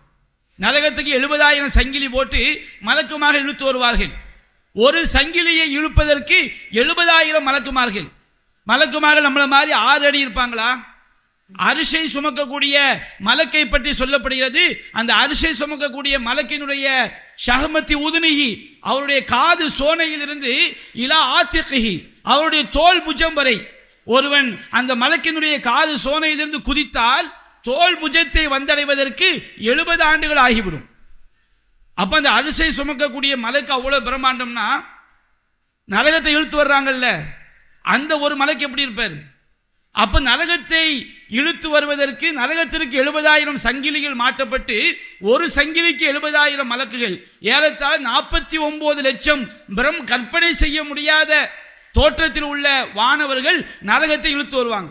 நரகத்துக்கு 70,000 சங்கிலி போட்டு மலக்குமாக இழுத்து வருவார்கள். ஒரு சங்கிலியை இழுப்பதற்கு 70,000 மலக்குமார்கள். மலக்குமார்கள் நம்மள மாதிரி 6 அடி இருப்பாங்களா? அரிசை சுமக்கக்கூடிய மலக்கை பற்றி சொல்லப்படுகிறது. அந்த அரிசை சுமக்கக்கூடிய மலக்கினுடைய ஷஹமத்தி உதுனிஹி, அவருடைய காது சோனையில் இருந்து இலா ஆத்திகி, அவருடைய தோல் புஜம் வரை ஒருவன் அந்த மலக்கினுடைய காது சோனையிலிருந்து குதித்தால் தோல் புஜத்தை வந்தடைவதற்கு 70 ஆண்டுகள் ஆகிவிடும். அப்ப அந்த அரிசை சுமக்கக்கூடிய மலைக்கு அவ்வளவு பிரம்மாண்டம்னா, நரகத்தை இழுத்து வர்றாங்கல்ல அந்த ஒரு மலைக்கு எப்படி இருப்பார்? அப்ப நரகத்தை இழுத்து வருவதற்கு நரகத்திற்கு 70,000 சங்கிலிகள் மாட்டப்பட்டு ஒரு சங்கிலிக்கு 70,000 மலக்குகள், ஏறத்தாழ 49 லட்சம் கற்பனை செய்ய முடியாத தோற்றத்தில் உள்ள வானவர்கள் நரகத்தை இழுத்து வருவாங்க.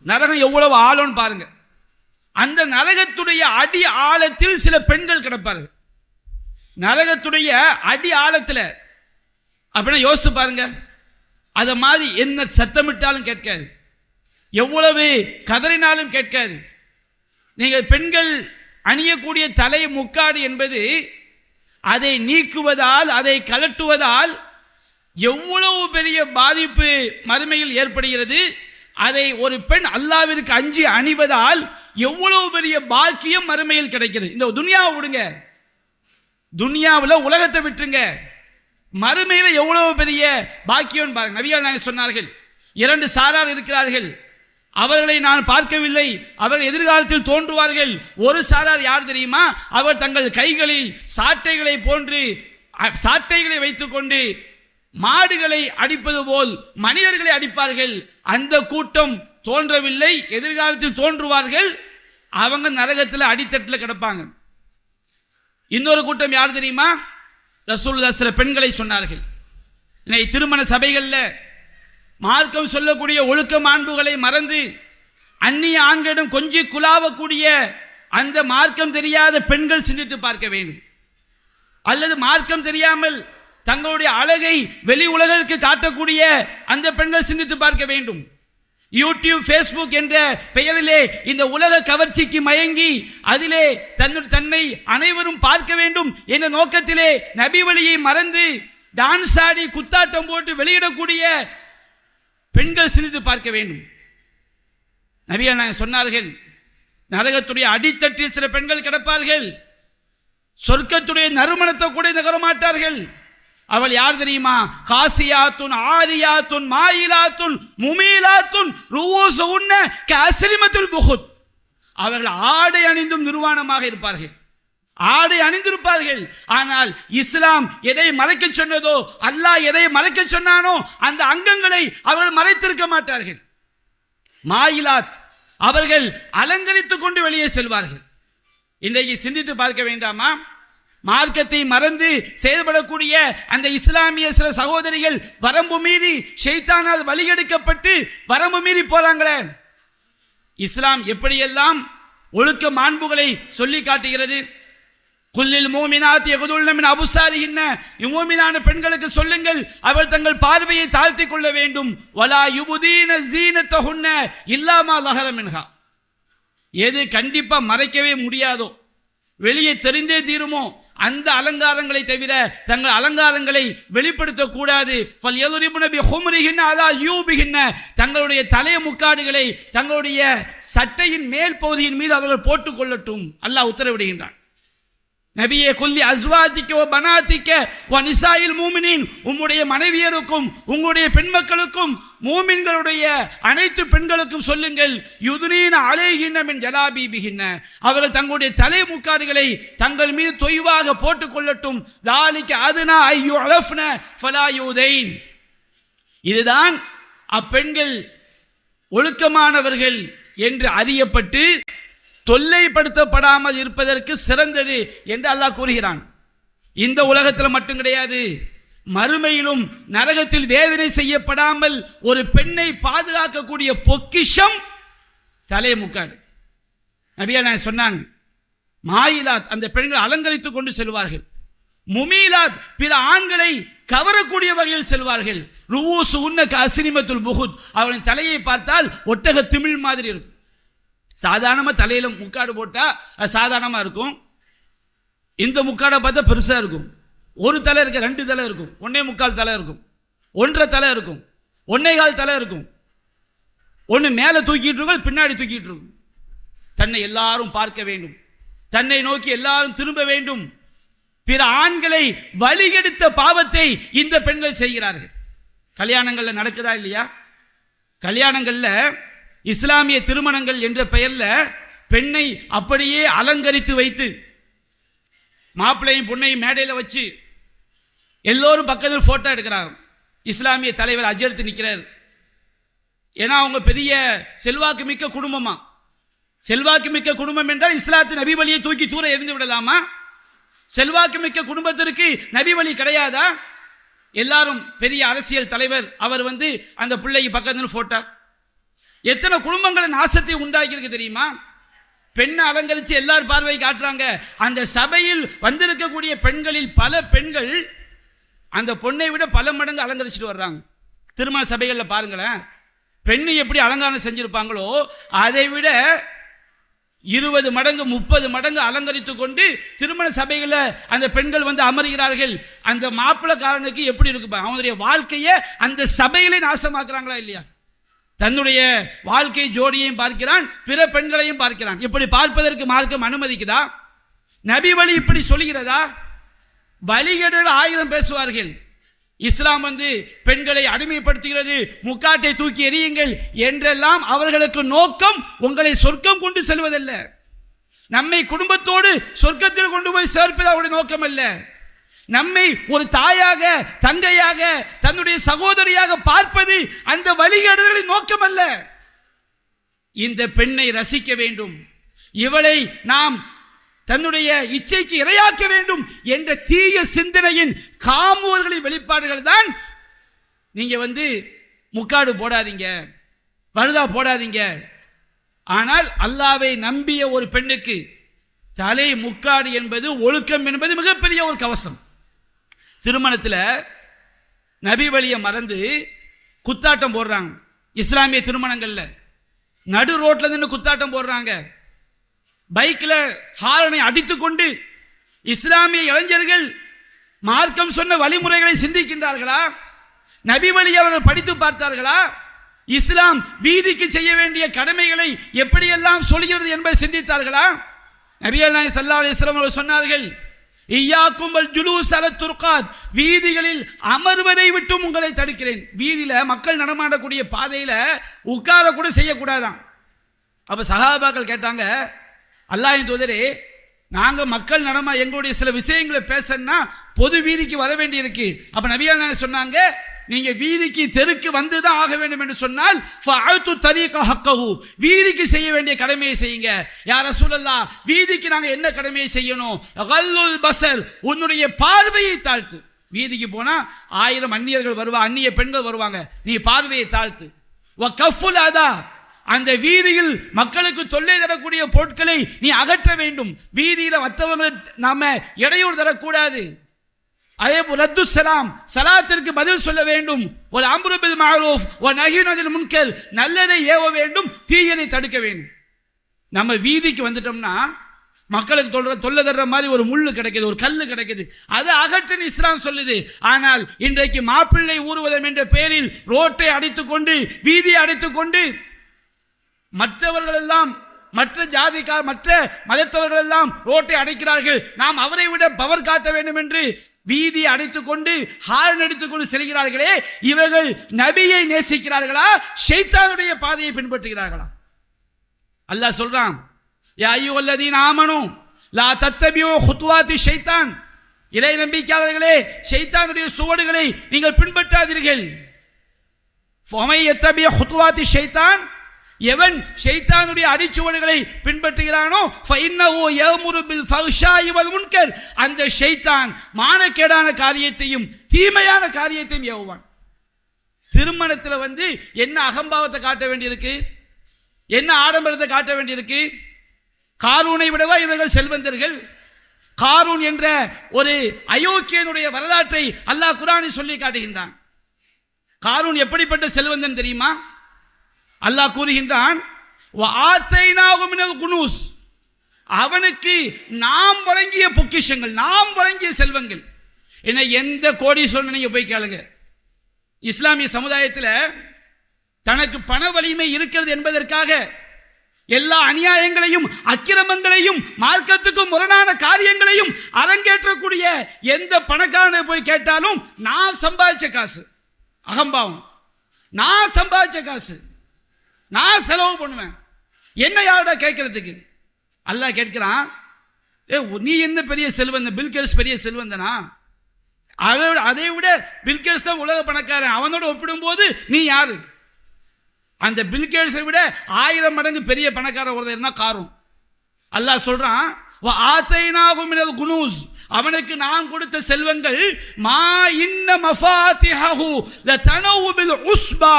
நரகம் எவ்வளவு ஆழம்னு பாருங்க. அந்த நரகத்துடைய அடி ஆழத்தில் சில பெண்கள் கிடப்பார்கள். நரகத்துடைய அடி ஆழத்துல அப்படின்னா யோசிச்சு பாருங்க. அத மாதிரி என்ன சத்தமிட்டாலும் கேட்காது, எவ்வளவு கதறினாலும் கேட்காது. நீங்கள் பெண்கள் அணியக்கூடிய தலை முக்காடு என்பது அதை நீக்குவதால், அதை கலட்டுவதால் எவ்வளவு பெரிய பாதிப்பு மறுமையில் ஏற்படுகிறது. அதை ஒரு பெண் அல்லாஹ்விற்கு அஞ்சி அணிவதால் எவ்வளவு பெரிய பாக்கியம் மறுமையில் கிடைக்கிறது. இந்த துனியாவை விடுங்க, துனியாவில் உலகத்தை விட்டுருங்க, மறுமையில எவ்வளவு பெரிய பாக்கியம் பாருங்க. நபிகள் நாயகம் சொன்னார்கள், 2 சாரார் இருக்கிறார்கள், அவர்களை நான் பார்க்கவில்லை, அவர்கள் எதிர்காலத்தில் தோன்றுவார்கள். ஒரு சாரார் யார் தெரியுமா? அவர் தங்கள் கைகளில் சாட்டைகளை போன்று சாட்டைகளை வைத்துக் கொண்டு மாடுகளை அடிப்பது போல் மனிதர்களை அடிப்பார்கள். அந்த கூட்டம் தோன்றவில்லை, எதிர்காலத்தில் தோன்றுவார்கள். அவங்க நரகத்தில் அடித்தட்டில் கிடப்பாங்க. இன்னொரு கூட்டம் யார் தெரியுமா? ரசூலுல்லாஹ் சில பெண்களை சொன்னார்கள். திருமண சபைகள்ல மார்க்கம் சொல்லக்கூடிய ஒழுக்க மாண்புகளை மறந்து அந்நிய ஆண்களிடம் கொஞ்சி குலாவக்கூடிய அந்த மார்க்கம் தெரியாத பெண்கள் சிந்தித்து பார்க்க வேண்டும். அல்லது மார்க்கம் தெரியாமல் தங்களுடைய அழகை வெளி உலகிற்கு காட்டக்கூடிய அந்த பெண்கள் சிந்தித்து பார்க்க வேண்டும். யூடியூப், ஃபேஸ்புக் என்ற பெயரிலே இந்த உலக கவர்ச்சிக்கு மயங்கி அதிலே தன்னை அனைவரும் பார்க்க வேண்டும் என்ற நோக்கத்திலே நபி வழியை மறந்து டான்ஸ் ஆடி குத்தாட்டம் போட்டு வெளியிடக்கூடிய பெண்கள் சிந்தித்து பார்க்க வேண்டும். நபிகள் நாயகம் சொன்னார்கள், நரகத்துடைய அடித்தட்டில் சில பெண்கள் கிடப்பார்கள், சொர்க்கத்துடைய நறுமணத்தை கூட நகர மாட்டார்கள். அவள் யார் தெரியுமா? காசியாத்துன் ஆரியாத்துன் மாயிலாத்துன் முமீலாத்துன் ருஊசுன்ன கஅஸ்லிமத்துல் புஹுத். அவர்கள் ஆடை அணிந்தும் நிர்வாணமாக இருப்பார்கள், ஆடை அணிந்திருப்பார்கள். ஆனால் இஸ்லாம் எதை மறைக்க சொன்னதோ, அல்லாஹ் எதை மறைக்க சொன்னானோ அந்த அங்கங்களை அவர்கள் மறைத்திருக்க மாட்டார்கள். மாயிலாத், அவர்கள் அலங்கரித்துக் கொண்டு வெளியே செல்வார்கள். இன்றைக்கு சிந்தித்து பார்க்க வேண்டாமா? மார்க்கத்தை மறந்து செயல்படக்கூடிய அந்த இஸ்லாமிய சில சகோதரிகள் வரம்பு மீறி ஷைத்தானால் வழிகெடுக்கப்பட்டு வரம்பு மீறி போறாங்களே. இஸ்லாம் எப்படியெல்லாம் ஒழுக்க மாண்புகளை சொல்லி காட்டுகிறது. குல்லில் மூமினாத் யகுதுல்ன மின் அபுசாரிஹின்ன, மூமினான பெண்களுக்கு சொல்லுங்கள் அவர்கள் தங்கள் பார்வையை தாழ்த்திக் கொள்ள வேண்டும். வலா யுபுதீன ஸீனத்தஹுன்ன இல்லா மா ஸஹர மின்ஹா. எது கண்டிப்பா மறைக்கவே முடியாதோ, வெளியே தெரிந்தே தீருமோ அந்த அலங்காரங்களை தவிர தங்கள் அலங்காரங்களை வெளிப்படுத்த கூடாது. தங்களுடைய தலை முக்காடுகளை தங்களுடைய சட்டையின் மேல் பகுதியின் மீது அவர்கள் போட்டுக் கொள்ளட்டும். அல்லாஹ் உத்தரவிடுகின்றான். நபியே குல்லி அஸ்வாஜிக்க வ பனாதிக்க வ நிசாயில் மூமினின், உம்முடைய மனைவியருக்கும் உங்களுடைய பெண்மக்களுக்கும் மூமின்களுடைய அனைத்து பெண்களுக்கும் சொல்லுங்கள், யுதுனீன அலைஹின்ன மின் ஜலாபீபிஹின்ன, அவர்கள் தங்களுடைய தலை முக்காடுகளை தங்கள் மீது தொய்வாக போட்டுக் கொள்ளட்டும். தாலிக அதுனா ஐயுஅஃப்ன ஃபலா யூதைன், இதுதான் அப்பெண்கள் ஒழுக்கமானவர்கள் என்று அறியப்பட்டு தொல்லைப்படுத்தப்படாமல் இருப்பதற்கு சிறந்தது என்று அல்லாஹ் கூறுகிறான். இந்த உலகத்தில் மட்டும் கிடையாது, மறுமையிலும் நரகத்தில் வேதனை செய்யப்படாமல் ஒரு பெண்ணை பாதுகாக்கக்கூடிய பொக்கிஷம் தலை முக்காடு. நபியா சொன்னாங்க, மாயிலாத் அந்த பெண்கள் அலங்கரித்துக் கொண்டு செல்வார்கள், முமீலாத் பிற ஆண்களை கவரக்கூடிய வகையில் செல்வார்கள், ருவூசு உன்னக அஸ்னிமத்துல் புகுத், அவரின் தலையை பார்த்தால் ஒட்டக திமிழ் மாதிரி இருக்கும். சாதாரணமா தலையில முக்காடு போட்டா அது சாதாரணமா இருக்கும். இந்த முக்காடை பார்த்தா பெருசா இருக்கும். ஒரு தலை இருக்க, ரெண்டு தலை இருக்கும், 1.25 தலை இருக்கும், 1.5 தலை இருக்கும், 1.25 தலை இருக்கும். ஒன்னு மேல தூக்கிட்டு இருக்கும், பின்னாடி தூக்கிட்டு இருக்கும். தன்னை எல்லாரும் பார்க்க வேண்டும், தன்னை நோக்கி எல்லாரும் திரும்ப வேண்டும். பிற ஆண்களை வழிகெடுத்த பாவத்தை இந்த பெண்கள் செய்கிறார்கள். கல்யாணங்கள்ல நடக்குதா இல்லையா? கல்யாணங்கள்ல இஸ்லாமிய திருமணங்கள் என்ற பெயர்ல பெண்ணை அப்படியே அலங்கரித்து வைத்து மாப்பிள்ளையும் பொண்ணையும் மேடையில் வச்சு எல்லோரும் பக்கத்தில் போட்டோ எடுக்கிறார். இஸ்லாமிய தலைவர் அஜர்த்து நிற்கிறார். ஏன்னா அவங்க பெரிய செல்வாக்கு மிக்க குடும்பமா. செல்வாக்கு மிக்க குடும்பம் என்றால் இஸ்லாத்தின் நபி வழியை தூக்கி தூர எறிந்து விடலாமா? செல்வாக்கு மிக்க குடும்பத்திற்கு நபி வழி கிடையாதா? எல்லாரும் பெரிய அரசியல் தலைவர், அவர் அந்த பிள்ளைக்கு பக்கத்தில் போட்டோ. எத்தனை குடும்பங்களை நாசத்தை உண்டாக்கி இருக்கு தெரியுமா? பெண்ணை அலங்கரிச்சு எல்லாரும் பார்வை காட்டுறாங்க. அந்த சபையில் வந்திருக்கக்கூடிய பெண்களில் பல பெண்கள் அந்த பொண்ணை விட பல மடங்கு அலங்கரிச்சுட்டு வர்றாங்க. திருமண சபைகளில் பாருங்களேன், பெண்ணு எப்படி அலங்காரம் செஞ்சிருப்பாங்களோ அதை விட 20 மடங்கு 30 மடங்கு அலங்கரித்து கொண்டு திருமண சபைகளில் அந்த பெண்கள் அமர்கிறார்கள். அந்த மாப்பிள்ளைக்காரனுக்கு எப்படி இருக்கு? அவனுடைய வாழ்க்கையை அந்த சபையிலே நாசமாக்குறாங்களா இல்லையா? தன்னுடைய வாழ்க்கை ஜோடியையும் பார்க்கிறான், பிற பெண்களையும் பார்க்கிறான். இப்படி பார்ப்பதற்கு மார்க்கம் அனுமதிக்குதா? நபி வழி இப்படி சொல்கிறதா? வழிகேடுகள் 1000 பேசுவார்கள். இஸ்லாம் பெண்களை அடிமைப்படுத்துகிறது, முக்காட்டை தூக்கி எறியுங்கள் என்றெல்லாம் அவர்களுக்கு நோக்கம் உங்களை சொர்க்கம் கொண்டு செல்வதல்ல, நம்மை குடும்பத்தோடு சொர்க்கத்தில் கொண்டு போய் சேர்ப்பது அவருடைய நோக்கம் அல்ல. நம்மை ஒரு தாயாக, தங்கையாக, தன்னுடைய சகோதரியாக பார்ப்பது அந்த வழிகேடுகளின் நோக்கம் அல்ல. இந்த பெண்ணை ரசிக்க வேண்டும், இவளை நாம் தன்னுடைய இச்சைக்கு இரையாக்க வேண்டும் என்ற தீய சிந்தனையின் காமுவர்களின் வெளிப்பாடுகள் தான். நீங்க முக்காடு போடாதீங்க, பர்தா போடாதீங்க. ஆனால் அல்லாஹ்வை நம்பிய ஒரு பெண்ணுக்கு தலை முக்காடு என்பது, ஒழுக்கம் என்பது மிகப்பெரிய ஒரு கவசம். திருமணத்தில் நபி வழியை மறந்து குத்தாட்டம் போடுறாங்க. இஸ்லாமிய திருமணங்கள்ல நடு ரோட்ல நின்று குத்தாட்டம் போடுறாங்க. பைக்ல ஹாரனை அடித்துக் கொண்டு இஸ்லாமிய இளைஞர்கள் மார்க்கம் சொன்ன வழிமுறைகளை சிந்திக்கின்றார்களா? நபி வழி அவர்கள் படித்து பார்த்தார்களா? இஸ்லாம் வீதிக்கு செய்ய வேண்டிய கடமைகளை எப்படியெல்லாம் சொல்கிறது என்பதை சிந்தித்தார்களா? நபிகள் நாயகம் ஸல்லல்லாஹு அலைஹி வஸல்லம் அவர்கள் சொன்னார்கள், இய்யாக்கும் வல் ஜுலூஸ் அல துர்காத், வீதிகளில் அமர்வதை விட்டும் உங்களை தடுக்கிறேன். வீதியில மக்கள் நடமாடக்கூடிய பாதையில உட்கார கூட செய்யக்கூடாதான். அப்ப சஹாபாக்கள் கேட்டாங்க, அல்லாஹ்வின் தூதரே, நாங்க மக்கள் எங்களுடைய சில விஷயங்களை பேசணும்னா பொது வீதிக்கு வர வேண்டி இருக்கு. அப்ப நபிகள் நாயகம் சொன்னாங்க, நீங்க வீதிக்கு தெருக்கு வந்துதான் ஆக வேண்டும் என்று சொன்னால் ஃபஅது தரீக ஹக்கஹு, வீதிக்கு செய்ய வேண்டிய கடமையை செய்யுங்க. யா ரசூலல்லாஹ், வீதிக்கு நாங்க என்ன கடமையை செய்யணும்? கல்லுல் பஸர், உன்னுடைய பார்வையை தாழ்த்து. வீதிக்கு போனா 1000 அந்நியர்கள் வருவாங்க, அந்நிய பெண்கள் வருவாங்க, நீ பார்வையை தாழ்த்து. வ கஃபுல் அதா, அந்த வீதியில் மக்களுக்கு தொல்லை தரக்கூடிய பொருட்களை நீ அகற்ற வேண்டும். வீதியில மற்றவங்க நாம இடையூறு தரக்கூடாது. அதே போல் ரத்து சலாம், சலாத்திற்கு பதில் சொல்ல வேண்டும். ஒரு அம்ரு பில் மஅரூஃப் வ நஹ்யு அனில் முன்கர், நல்லதை ஏவ வேண்டும், தீயதை தடுக்க வேண்டும். நம்ம வீதிக்கு வந்துட்டோம்னா மக்களுக்கு தொல்லை தர்ற மாதிரி ஒரு முள்ளு கிடைக்குது, ஒரு கல்லு கிடைக்குது, அது அகற்றன்னு இஸ்லாம் சொல்லுது. ஆனால் இன்றைக்கு மாப்பிள்ளை ஊர்வலம் என்ற பெயரில் ரோட்டை அடைத்துக் கொண்டு, வீதியை அடைத்துக் கொண்டு மற்றவர்கள் எல்லாம் மற்ற ஜாதிக்கார் மற்ற மதத்தவர்கள் எல்லாம் ரோட்டை அடைக்கிறார்கள், நாம் அவரை விட பவர் காட்ட வேண்டும் என்று வீதி அடைத்துக் கொண்டு ஹாரன் அடித்துக் கொண்டு செல்கிறார்களே, இவர்கள் நபியை நேசிக்கிறார்களா ஷைத்தானுடைய பாதையை பின்பற்றுகிறார்களா? அல்லாஹ் சொல்றான், யா அய்யுஹல்லதீன ஆமனூ லா தத்தபியூ குதுவாத்தி ஷைத்தான், இறை நம்பிக்கையாளர்களே ஷைத்தானுடைய சுவடுகளை நீங்கள் பின்பற்றாதீர்கள். ஃபமை யத்தபி குதுவாத்தி ஷைத்தான், எவன் ஷைத்தானுடைய அடிச்சுவடுகளை பின்பற்றுகிறானோ ஃபஇன்னஹு யஅமுரு பில் ஃபஹ்ஷாஇ வல் முன்கர், அந்த ஷைத்தான் மானக்கேடான காரியத்தையும் தீமையான காரியத்தையும் ஏவுவான். திருமணத்தில் என்ன அகம்பாவத்தை காட்ட வேண்டியிருக்கு, என்ன ஆடம்பரத்தை காட்ட வேண்டியிருக்கு? காரூனை விடவா இவர்கள் செல்வந்தர்கள்? காரூன் என்ற ஒரு அயோக்கியனுடைய வரலாற்றை அல்லாஹ் குர்ஆனில் சொல்லி காட்டுகின்றான். காரூன் எப்படிப்பட்ட செல்வந்தன் தெரியுமா? அல்லாஹ் கூறுகின்றான், அவனுக்கு நாம் வழங்கிய பொக்கிஷங்கள், நாம் வழங்கிய செல்வங்கள். என்ன, எந்த கோடீஸ்வரன் நீங்க போய் கேளுங்க, இஸ்லாமிய சமுதாயத்தில் தனக்கு பண வலிமை இருக்கிறது என்பதற்காக எல்லா அநியாயங்களையும் அக்கிரமங்களையும் மார்க்கத்துக்கும் முரணான காரியங்களையும் அரங்கேற்றக்கூடிய எந்த பணக்காரனை போய் கேட்டாலும் நான் சம்பாதிச்ச காசு, அகம்பாவம், நான் சம்பாதிச்ச காசு, நான் செலவு பண்ணுவேன், என்ன யாரோட கேட்கறதுக்கு? அல்லாஹ் கேட்கிறான், நீ என்ன பெரிய செல்வந்தன்? பில்கேட்ஸ் பெரிய செல்வந்தனா? அதை விட பில்கேட்ஸ் தான் உலக பணக்காரன், அவனோட ஒப்பிடும் போது நீ யாரு? அந்த பில்கேட்ஸை விட 1000 மடங்கு பெரிய பணக்கார ஒருத்தர்னா காரூன். அல்லாஹ் சொல்றான், அவனுக்கு நாம் கொடுத்த செல்வங்கள் மா இன்ன மஃபாத்திஹு லதனவு பில் உஸ்பா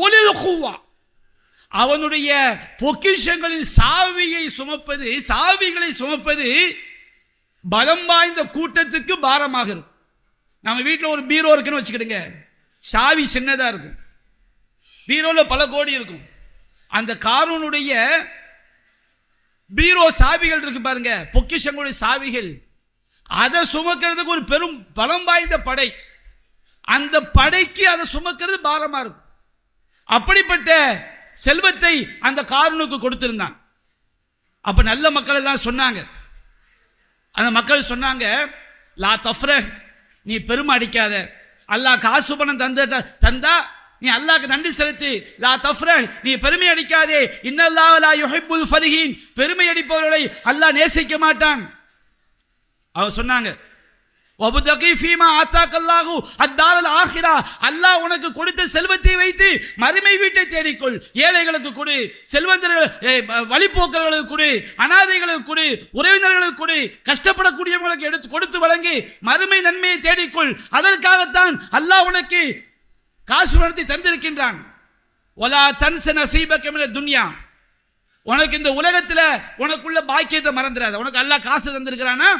உலில் குவா, அவனுடைய பொக்கிஷங்களின் சாவிகளை சுமப்பது பலம் வாய்ந்த கூட்டத்துக்கு பாரமாக இருக்கும். நம்ம வீட்டில் ஒரு பீரோ இருக்குன்னு வச்சுக்கிடுங்க, சாவி சின்னதா இருக்கும், பீரோல பல கோடி இருக்கும். அந்த காரூனுடைய பீரோ சாவிகள் இருக்கு பாருங்க, பொக்கிஷங்களுடைய சாவிகள், அதை சுமக்கிறதுக்கு ஒரு பெரும் பலம் வாய்ந்த படை, அந்த படைக்கு அதை சுமக்கிறது பாரமா இருக்கும். அப்படிப்பட்ட செல்வத்தை அந்த காரூனுக்கு கொடுத்திருந்தான். அப்ப நல்ல மக்கள் எல்லாம் சொன்னாங்க, அந்த மக்கள் சொன்னாங்க, லா தஃப்ரஹ், நீ பெருமை அடிக்காத, அல்லாஹ் காசு பணம் தந்தா நீ அல்லாஹ்க்கு நன்றி செலுத்து. லா தஃப்ரஹ், நீ பெருமை அடிக்காதே. இன்னல்லாஹ லா யுஹிப்புல் ஃபரிஹீன், பெருமை அடிப்பவர்களை அல்லாஹ் நேசிக்க மாட்டான். அவங்க சொன்னாங்க, வபுதகி ஃபீமா ஆதாக்கல்லாஹு அத்தாரல் ஆகிரா, அல்லாஹ் உனக்கு கொடுத்த செல்வத்தை வைத்து மறுமை வீட்டை தேடிக்கொள். ஏழைகளுக்கு கொடு, செல்வந்தர்கள் வழிபோக்கர்களுக்கு கொடு, அனாதைகளுக்கு கொடு, உறவினர்களுக்கு கொடு, கஷ்டப்படக்கூடியவர்களுக்கு எடுத்து கொடுத்து வழங்கி மறுமை நன்மையை தேடிக்கொள். அதற்காகத்தான் அல்லாஹ் உனக்கு காசு பணத்தை தந்திருக்கின்றான். வலா தன்ஸ நஸீபக மினத் துன்யா, உனக்கு இந்த உலகத்தில் உனக்குள்ள பாக்கியத்தை மறந்துடாத. உனக்கு அல்லாஹ் காசு தந்திருக்கிறானா,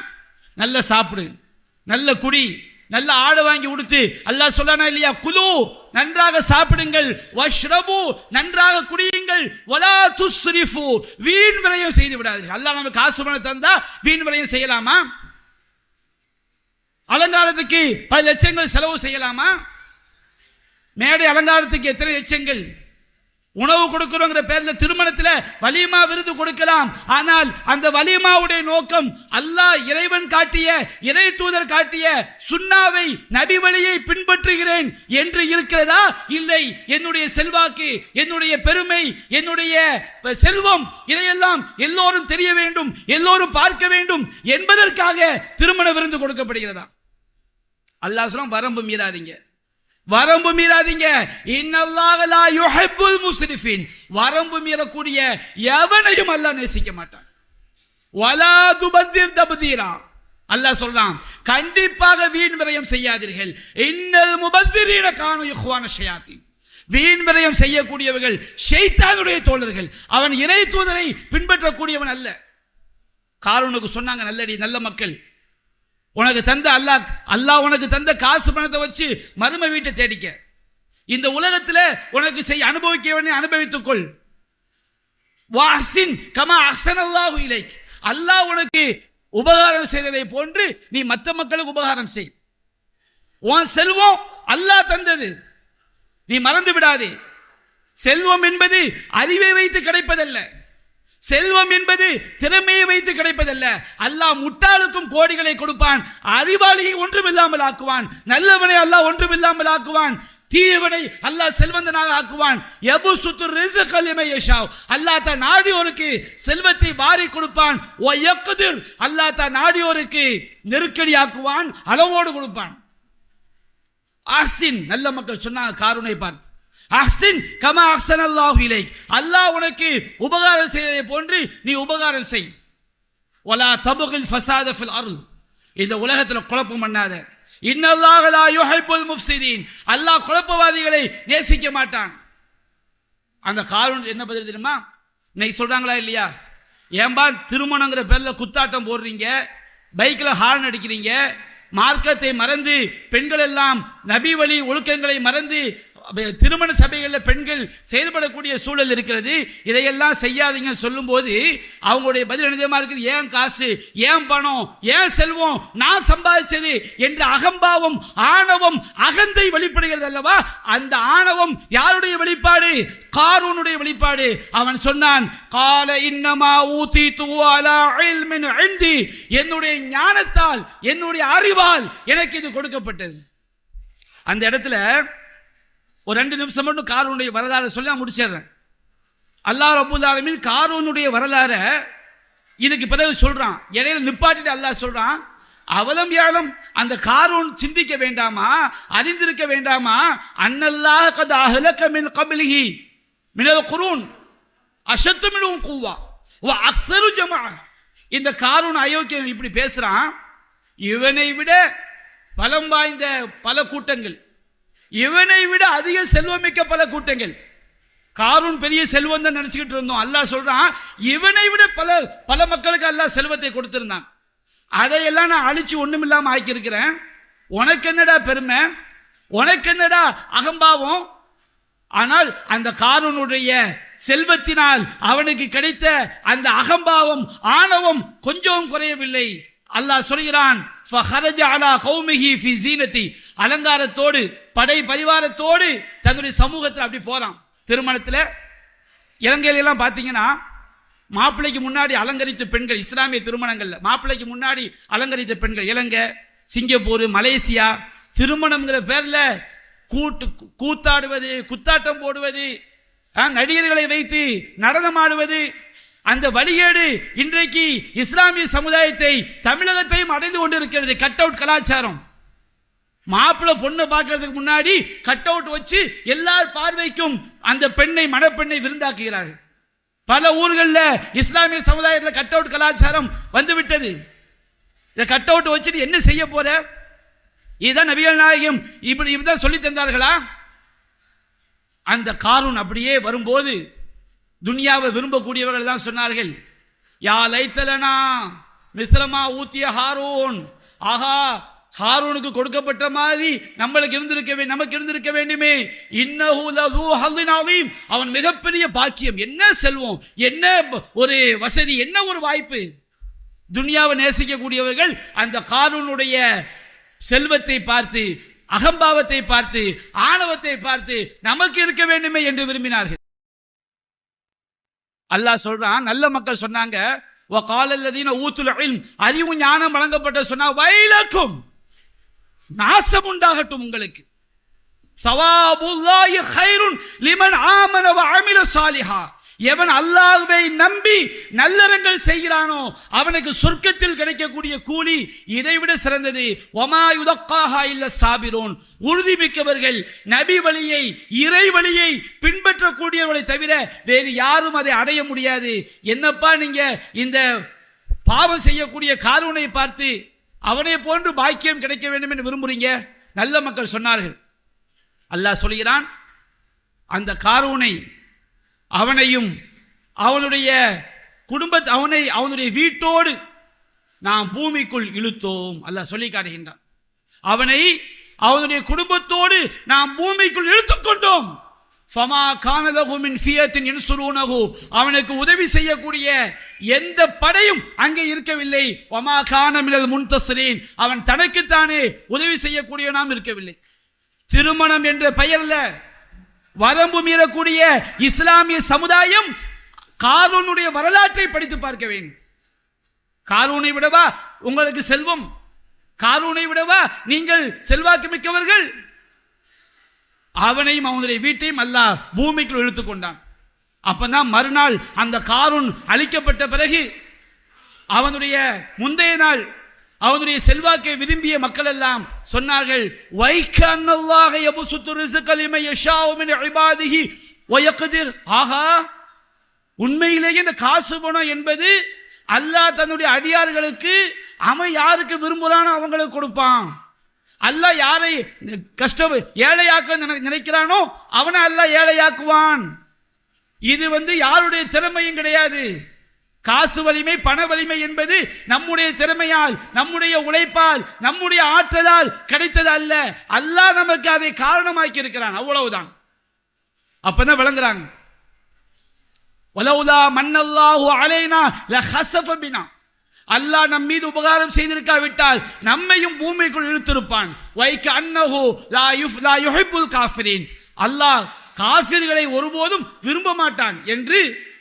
நல்ல சாப்பிடு, நல்ல குடி, நல்ல ஆடை வாங்கி உடுத்து. அல்லாஹ் சொல்றானா இல்லையா, குலு, நன்றாக சாப்பிடுங்கள், வஷ்ரபு, நன்றாக குடியுங்கள், வலா துஸ்ரிஃபு, வீண் விரயம் செய்து விடாதீர்கள். அல்லாஹ் நமக்கு காசு பணம் தந்தா வீண் விரயம் செய்யலாமா? அலங்காரத்துக்கு பல லட்சங்கள் செலவு செய்யலாமா? மேடை அலங்காரத்துக்கு எத்தனை லட்சங்கள்? உணவு கொடுக்கிறோங்கிற பேர்ல திருமணத்தில் வலிமா விருது கொடுக்கலாம். ஆனால் அந்த வலிமாவுடைய நோக்கம் அல்லாஹ் இறைவன் காட்டிய, இறை தூதர் காட்டிய சுன்னாவை, நபி வழியை பின்பற்றுகிறேன் என்று இருக்கிறதா? இல்லை, என்னுடைய செல்வாக்கு, என்னுடைய பெருமை, என்னுடைய செல்வம், இதையெல்லாம் எல்லோரும் தெரிய வேண்டும், எல்லோரும் பார்க்க வேண்டும் என்பதற்காக திருமண விருந்து கொடுக்கப்படுகிறதா? அல்லாஹ் சொல்றான், வரம்பு மீறாதீங்க, வரம்பு மீறாதீங்க. இன்னல்லாஹ லா யுஹிப்புல் முஸ்ரிஃபின், வரம்பு மீறக்கூடிய எவனையும் அல்லாஹ் நேசிக்க மாட்டான். வலா துபத்திர் தப்தீரா, அல்லாஹ் சொல்றான், கண்டிப்பாக வீண் விரயம் செய்யாதீர்கள். இன்னல் முபத்திரீன கானு இஹ்வான ஷயாத்தீன், வீண் விரயம் செய்யக்கூடியவர்கள் ஷைத்தானுடைய தோழர்கள், அவன் இறை தூதரை பின்பற்றக்கூடியவன் அல்ல. காரூனுக்கு சொன்னாங்க, நல்லடி நல்ல மக்கள், உனக்கு தந்த அல்லாஹ் உனக்கு தந்த காசு பணத்தை வச்சு மறுமை வீட்டை தேடிக்க, இந்த உலகத்தில் உனக்கு அனுபவிக்க வேண்டிய அனுபவித்துக்கொள். வாஹ்சின் கமா அஹ்ஸனல்லாஹு இலைக், அல்லாஹ் உனக்கு உபகாரம் செய்ததை போன்று நீ மற்ற மக்களுக்கு உபகாரம் செய். உன் செல்வம் அல்லாஹ் தந்தது, நீ மறந்து விடாதே. செல்வம் என்பது அறிவை வைத்து கிடைப்பதல்ல, செல்வம் என்பது திறமையை வைத்து கிடைப்பதல்ல. அல்லாஹ் முட்டாளுக்கும் கோடிகளை கொடுப்பான், அறிவாளியை ஒன்றுமில்லாமல் ஆக்குவான், நல்லவனை அல்லாஹ் ஒன்றுமில்லாமல் ஆக்குவான், தீயவனை அல்லாஹ் செல்வந்தனாக ஆக்குவான். யபுசுத்து ரிஸ்க லிமன் யஷா, அல்லாஹ் தான் நாடியோருக்கு செல்வத்தை வாரி கொடுப்பான். வ யக்திர், அல்லாஹ் தான் நாடியோருக்கு நெருக்கடி ஆக்குவான், அளவோடு கொடுப்பான். அஹ்சின், நல்ல மக்கள் சொன்னாங்க காரூனை பார்த்து, அஹ்சின் கமா அஹ்ஸனல்லாஹு இலைக், அல்லாஹ் உனக்கு உபகாரம் செய்ததை போன்று நீ உபகாரம் செய். வலா தபகில் ஃபஸாத ஃபில் அர்ல், இந்த உலகத்தில் குழப்பம் பண்ணாத. இன்னல்லாஹ லா யுஹிப்புல் முஃப்ஸிதீன், அல்லாஹ் குழப்பவாதிகளை நேசிக்க மாட்டான். அந்த காரூன் என்ன பதில் தெரியுமா? இன்னைக்கு சொல்றாங்களா இல்லையா, ஏன்பா திருமணங்கிற பேர்ல குத்தாட்டம் போடுறீங்க, பைக்ல ஹார்ன் அடிக்கிறீங்க, மார்க்கத்தை மறந்து பெண்கள் எல்லாம் நபி வழி ஒழுக்கங்களை மறந்து திருமண சபைகளில் பெண்கள் செயல்படக்கூடிய சூழல் இருக்கிறது, இதையெல்லாம் செய்யாதீங்க சொல்லும் போது அவங்களுடைய பதில் என்னதமா இருக்குது? ஏன் காசு, ஏன் பணம், ஏன் செல்வம், நான் சம்பாதிச்சது என்ற அகம்பாவம், ஆணவம், அகந்தை வெளிப்படுகிறது அல்லவா? அந்த ஆணவம் யாருடைய வெளிப்பாடு? காரூனுடைய வெளிப்பாடு. அவன் சொன்னான், கால இன்னமா ஊதீது அலா இல்மின் இன்தி, என்னுடைய ஞானத்தால், என்னுடைய அறிவால் எனக்கு இது கொடுக்கப்பட்டது. அந்த இடத்துல ஒரு 2 நிமிஷம் மட்டும் காரூனுடைய வரலாறு சொல்லி நான் முடிச்சிடுறேன். அல்லாஹ் ரப்பல் ஆலமீன் காரூனுடைய வரலாறை இதுக்கு பிறகு சொல்றான். இடையில நிப்பாட்டிட்டு அல்லாஹ் சொல்றான், அவலம் யாலம், அந்த காரூன் சிந்திக்க வேண்டாமா, அறிந்திருக்க வேண்டாமா? அன்னல்லாஹ் கத் அஹ்லக மின் கப்லிஹி மினல் குரூன் அஷத்து மின்ஹும் குவ்வா வ அக்ஸரு ஜமா. இந்த காரூன் அயோக்கியம் இப்படி பேசுறான், இவனை விட பலம் வாய்ந்த பல கூட்டங்கள், இவனை விட அதிக செல்வமிக்க பல கூட்டங்கள். காரூன் பெரிய செல்வம் தான் நினைச்சுக்கிட்டு இருந்தோம். அல்லாஹ் சொல்றான், இவனை விட பல மக்களுக்கு அல்லாஹ் செல்வத்தை கொடுத்திருந்தான். அதையெல்லாம் நான் அழிச்சு ஒண்ணுமில்லாம ஆக்கியிருக்கிறேன். உனக்கு என்னடா பெருமை, உனக்கு என்னடா அகம்பாவம்? ஆனால் அந்த காரூனுடைய செல்வத்தினால் அவனுக்கு கிடைத்த அந்த அகம்பாவம், ஆணவம் கொஞ்சம் குறையவில்லை. அல்லாஹ் சொல்கிறான், ஃபஹரஜ அலா கௌமிஹி ஃபி ஸீனதி, அலங்காரத்தோடு படை பரிவாரத்தோடு தன்னுடைய சமூகத்தில் அப்படி போறான். திருமணத்தில் இலங்கையில எல்லாம் பார்த்தீங்கன்னா மாப்பிள்ளைக்கு முன்னாடி அலங்கரித்த பெண்கள், இஸ்லாமிய திருமணங்கள்ல மாப்பிள்ளைக்கு முன்னாடி அலங்கரித்த பெண்கள், இலங்கை, சிங்கப்பூர், மலேசியா, திருமணம்ங்கிற பேர்ல கூத்தாடுவது, குத்தாட்டம் போடுவது, நடிகர்களை வைத்து நடனம் ஆடுவது, அந்த வழிகேடு இன்றைக்கு இஸ்லாமிய சமுதாயத்தை, தமிழகத்தையும் அடைந்து கொண்டிருக்கிறது. கட் அவுட் கலாச்சாரம். மாப்பிள்ளை பொண்ணை பார்க்கறதுக்கு முன்னாடி கட் அவுட் வச்சு எல்லார் பார்வைக்கும் அந்த பெண்ணை, மணப்பெண்ணை விருந்தாக்குகிறார்கள். பல ஊர்களில் இஸ்லாமிய சமுதாயத்தில் கட் அவுட் கலாச்சாரம் வந்துவிட்டது. இந்த கட் அவுட் வச்சுட்டு என்ன செய்ய போற? இதுதான் நபிகள் நாயகம் இப்படிதான் சொல்லி தந்தார்களா? அந்த காரூன் அப்படியே வரும்போது துனியாவை விரும்பக்கூடியவர்கள் தான் சொன்னார்கள், யா லைத்தலனா மிஸ்ரமா ஊத்திய ஹாரூன், ஆஹா ஹாரூனுக்கு கொடுக்கப்பட்ட மாதிரி நமக்கு இருந்திருக்க வேண்டுமே. இன்னஹு லஹு ஹல்லின் அதீம், அவன் மிகப்பெரிய பாக்கியம், என்ன செல்வம், என்ன ஒரு வசதி, என்ன ஒரு வாய்ப்பு. துனியாவை நேசிக்கக்கூடியவர்கள் அந்த காரூனுடைய செல்வத்தை பார்த்து, அகம்பாவத்தை பார்த்து, ஆணவத்தை பார்த்து நமக்கு இருக்க வேண்டுமே என்று விரும்பினார்கள். அல்லாஹ் சொல்றான், நல்ல மக்கள் சொன்னாங்க, வகால அல்லதீன ஊத்துல் இல்ம், அறிவு ஞானம் வழங்கப்பட்ட சொன்னா, வைலக்கும், நாசம் உண்டாகட்டும் உங்களுக்கு. ஸவாபுல்லாஹி கைருன் லிமன் ஆமன வ அமில ஸாலிஹா, எவன் அல்லாஹ்வை நம்பி நல்லறங்கள் செய்கிறானோ அவனுக்கு சொர்க்கத்தில் கிடைக்கக்கூடிய கூலி இதைவிட சிறந்தது. வமா யுதக்காஹா இல்ல சாபிரூன், உறுதி மிக்கவர்கள், நபி வழியை, இறை வழியை பின்பற்றக்கூடியவர்களை தவிர வேறு யாரும் அதை அடைய முடியாது. என்னப்பா நீங்க இந்த பாவம் செய்யக்கூடிய காரூனை பார்த்து அவனை போன்று பாக்கியம் கிடைக்க வேண்டும் என்று விரும்புறீங்க? நல்ல மக்கள் சொன்னார்கள். அல்லாஹ் சொல்கிறான், அந்த காரூனை, அவனையும் அவனுடைய குடும்பத்தை, அவனுடைய வீட்டோடு நாம் பூமிக்குள் இழுத்தோம். அல்லாஹ் சொல்லி காட்டுகின்றான், அவனை அவனுடைய குடும்பத்தோடு நாம் பூமிக்குள் இழுத்துக் கொண்டோம். ஃபமா கான லஹு மின் ஃபியத்தின் யன்சுரூனஹு, அவனுக்கு உதவி செய்யக்கூடிய எந்த படையும் அங்கே இருக்கவில்லை. வமா கான மினல் முன்தஸிரீன், அவன் தனக்குத்தானே உதவி செய்யக்கூடியவனாம் இருக்கவில்லை. திருமணம் என்ற பெயர்ல வரம்பு மீறக்கூடிய இஸ்லாமிய சமுதாயம் காரூனுடைய வரலாற்றை படித்து பார்க்க வேண்டும். காரூனை விடவா உங்களுக்கு செல்வம்? காரூனை விடவா நீங்கள் செல்வாக்கு மிக்கவர்கள்? அவனையும் அவனுடைய வீட்டையும் அல்லாஹ் பூமிக்குள் இழுத்துக் கொண்டான். அப்பதான் மறுநாள் அந்த காரூன் அழிக்கப்பட்ட பிறகு அவனுடைய முந்தைய நாள் அவனுடைய செல்வாக்கை விரும்பிய மக்கள் எல்லாம் சொன்னார்கள், ஆகா, உண்மையிலேயே இந்த காசு பணம் என்பது அல்லாஹ் தன்னுடைய அடியார்களுக்கு அவன் யாருக்கு விரும்புறானோ அவங்களுக்கு கொடுப்பான். அல்லாஹ் யாரை ஏழையாக்க நினைக்கிறானோ அவனை அல்லாஹ் ஏழையாக்குவான். இது யாருடைய திறமையும் கிடையாது. காசு வலிமை, பண வலிமை என்பது நம்முடைய திறமையால், நம்முடைய உழைப்பால், நம்முடைய ஆற்றலால் கிடைத்தது அல்ல. அல்லாஹ் நமக்கு அதை காரணமாக்கி இருக்கிறான், அவ்வளவுதான். அப்பதான் விளங்குறாங்க. வலவுலா மன்னல்லாஹு அலைனா லஹஸஃப பினா, அல்லாஹ் நம் மீது உபகாரம் செய்திருக்காவிட்டால் நம்மையும் பூமிக்குள் இழுத்திருப்பான். வைக அன்னஹு லா யுஹிப்புல் காஃபிரின், அல்லாஹ் காஃபிர்களை ஒருபோதும் விரும்ப மாட்டான் என்று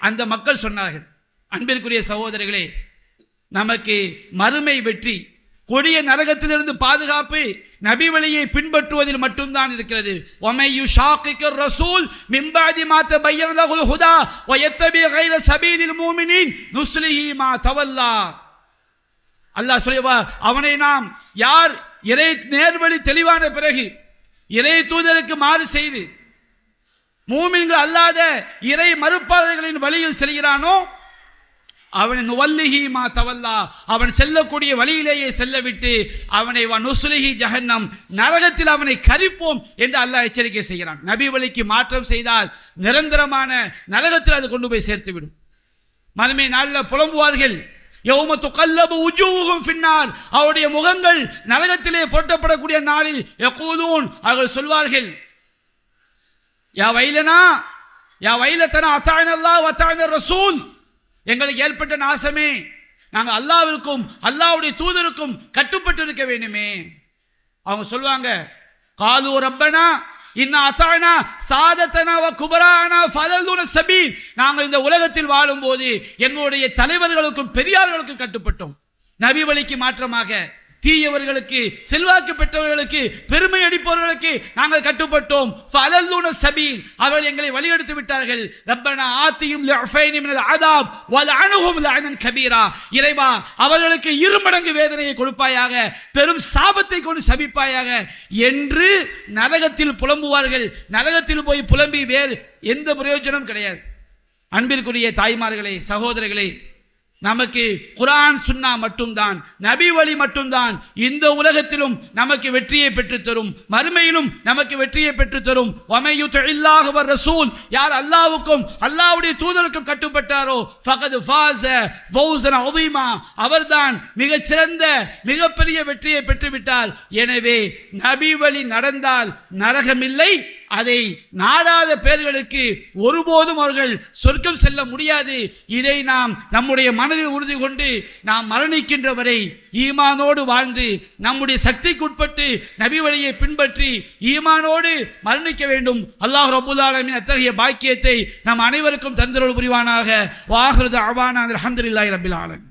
அந்த மக்கள் சொன்னார்கள். அன்பிற்குரிய சகோதரர்களே, நமக்கு மறுமை வெற்றி, கொடிய நரகத்திலிருந்து பாதுகாப்பு நபி வழியை பின்பற்றுவதில் மட்டும்தான் இருக்கிறது. வமை யுஷாக்கிர் ரசூல் மின் பஅதி மா தபய்யன லஹுல் ஹுதா வ யத்தபி கைர சபீலில் முஃமினீன் நுஸ்லிஹி மா தவல்லா. அல்லாஹ் சொல்லுவா, அவனை நாம் யார் இறை நேர்வழி தெளிவான பிறகு இறை தூதருக்கு மாறு செய்து மூமின்கள் அல்லாத இறை மறுப்பாளர்களின் வழியில் செல்கிறானோ அவனை நுவல்லிஹி மா தவல்லா, அவன் செல்லக்கூடிய வழியிலேயே செல்லவிட்டு அவனை நுஸ்லிஹி ஜஹன்னம், நரகத்தில் அவனை கரிப்போம் என்று அல்லாஹ் எச்சரிக்கை செய்கிறான். நபி வழிக்கு மாற்றம் செய்தால் நிரந்தரமான நரகத்தில் அது கொண்டு போய் சேர்த்துவிடும். மறுமை நாளில் புலம்புவார்கள், யௌம துகல்லபு உஜூஹும் ஃபின்னார், அவருடைய முகங்கள் நரகத்திலே போட்டப்படக்கூடிய நாளில் யகூலூன், அவர்கள் சொல்வார்கள், யா வைலனா யா வைலத்தனா அத்தாஅனா அல்லாஹ் வ அத்தாஅனா ரசூல், எங்களுக்கு ஏற்பட்ட நாசமே, நாங்கள் அல்லாஹ்விற்கும் அல்லாஹ்வுடைய தூதருக்கும் கட்டுப்பட்டு இருக்க வேண்டுமே. அவங்க சொல்வாங்க, காலு ரப்பனா இன்னா அத்தாஅனா சாதத்தனா வ குபரானா ஃபதல்லுன சபீல், நாங்கள் இந்த உலகத்தில் வாழும்போது எங்களுடைய தலைவர்களுக்கும் பெரியார்களுக்கும் கட்டுப்பட்டோம். நபி வழிக்கு மாற்றமாக தீயவர்களுக்கு, செல்வாக்கு பெற்றவர்களுக்கு, பெருமை அடிப்பவர்களுக்கு நாங்கள் கட்டுப்பட்டோம். ஃபஅலல்லுன சபீல், அவர்கள் எங்களை வழியெடுத்து விட்டார்கள். ரப்பனா ஆத்தியும் லிஃபைனி மினல் அதாப் வலஅன்ஹும் லஅனன் கபீரா, இறைவா அவர்களுக்கு 2 மடங்கு வேதனையை கொடுப்பாயாக, பெரும் சாபத்தை கொண்டு சபிப்பாயாக என்று நரகத்தில் புலம்புவார்கள். நரகத்தில் போய் புலம்பி வேறு எந்த பிரயோஜனம் கிடையாது. அன்பிற்குரிய தாய்மார்களே, சகோதரர்களே, நமக்கு குர்ஆன் சுன்னா மட்டும்தான், நபி வழி மட்டும்தான் இந்த உலகத்திலும் நமக்கு வெற்றியை பெற்று தரும், மறுமையிலும் நமக்கு வெற்றியை பெற்று தரும். வமை யுத்தில்லாஹ வ ரசூல், யார் அல்லாஹ்வுக்கும் அல்லாஹ்வுடைய தூதருக்கும் கட்டுப்பட்டாரோ ஃபகத் ஃபாஸ ஃபௌஸன் அதீமா, அவர்தான் மிகச் சிறந்த மிகப்பெரிய வெற்றியை பெற்று விட்டார். எனவே நபி வழி நடந்தால் நரகமில்லை, அதை நாடாத பேர்களுக்கு ஒருபோதும் அவர்கள் சொர்க்கம் செல்ல முடியாது. இதை நாம் நம்முடைய மனதில் உறுதி கொண்டு நாம் மரணிக்கின்ற வரை ஈமானோடு வாழ்ந்து நம்முடைய சக்திக்குட்பட்டு நபி வழியை பின்பற்றி ஈமானோடு மரணிக்க வேண்டும். அல்லாஹ் ரப்பல் ஆலமீன் அத்தகைய பாக்கியத்தை நம் அனைவருக்கும் தந்தருள் புரிவானாக. வாஹிரு தஅவானா அல்ஹம்துலில்லாஹி ரப்பில் ஆலமீன்.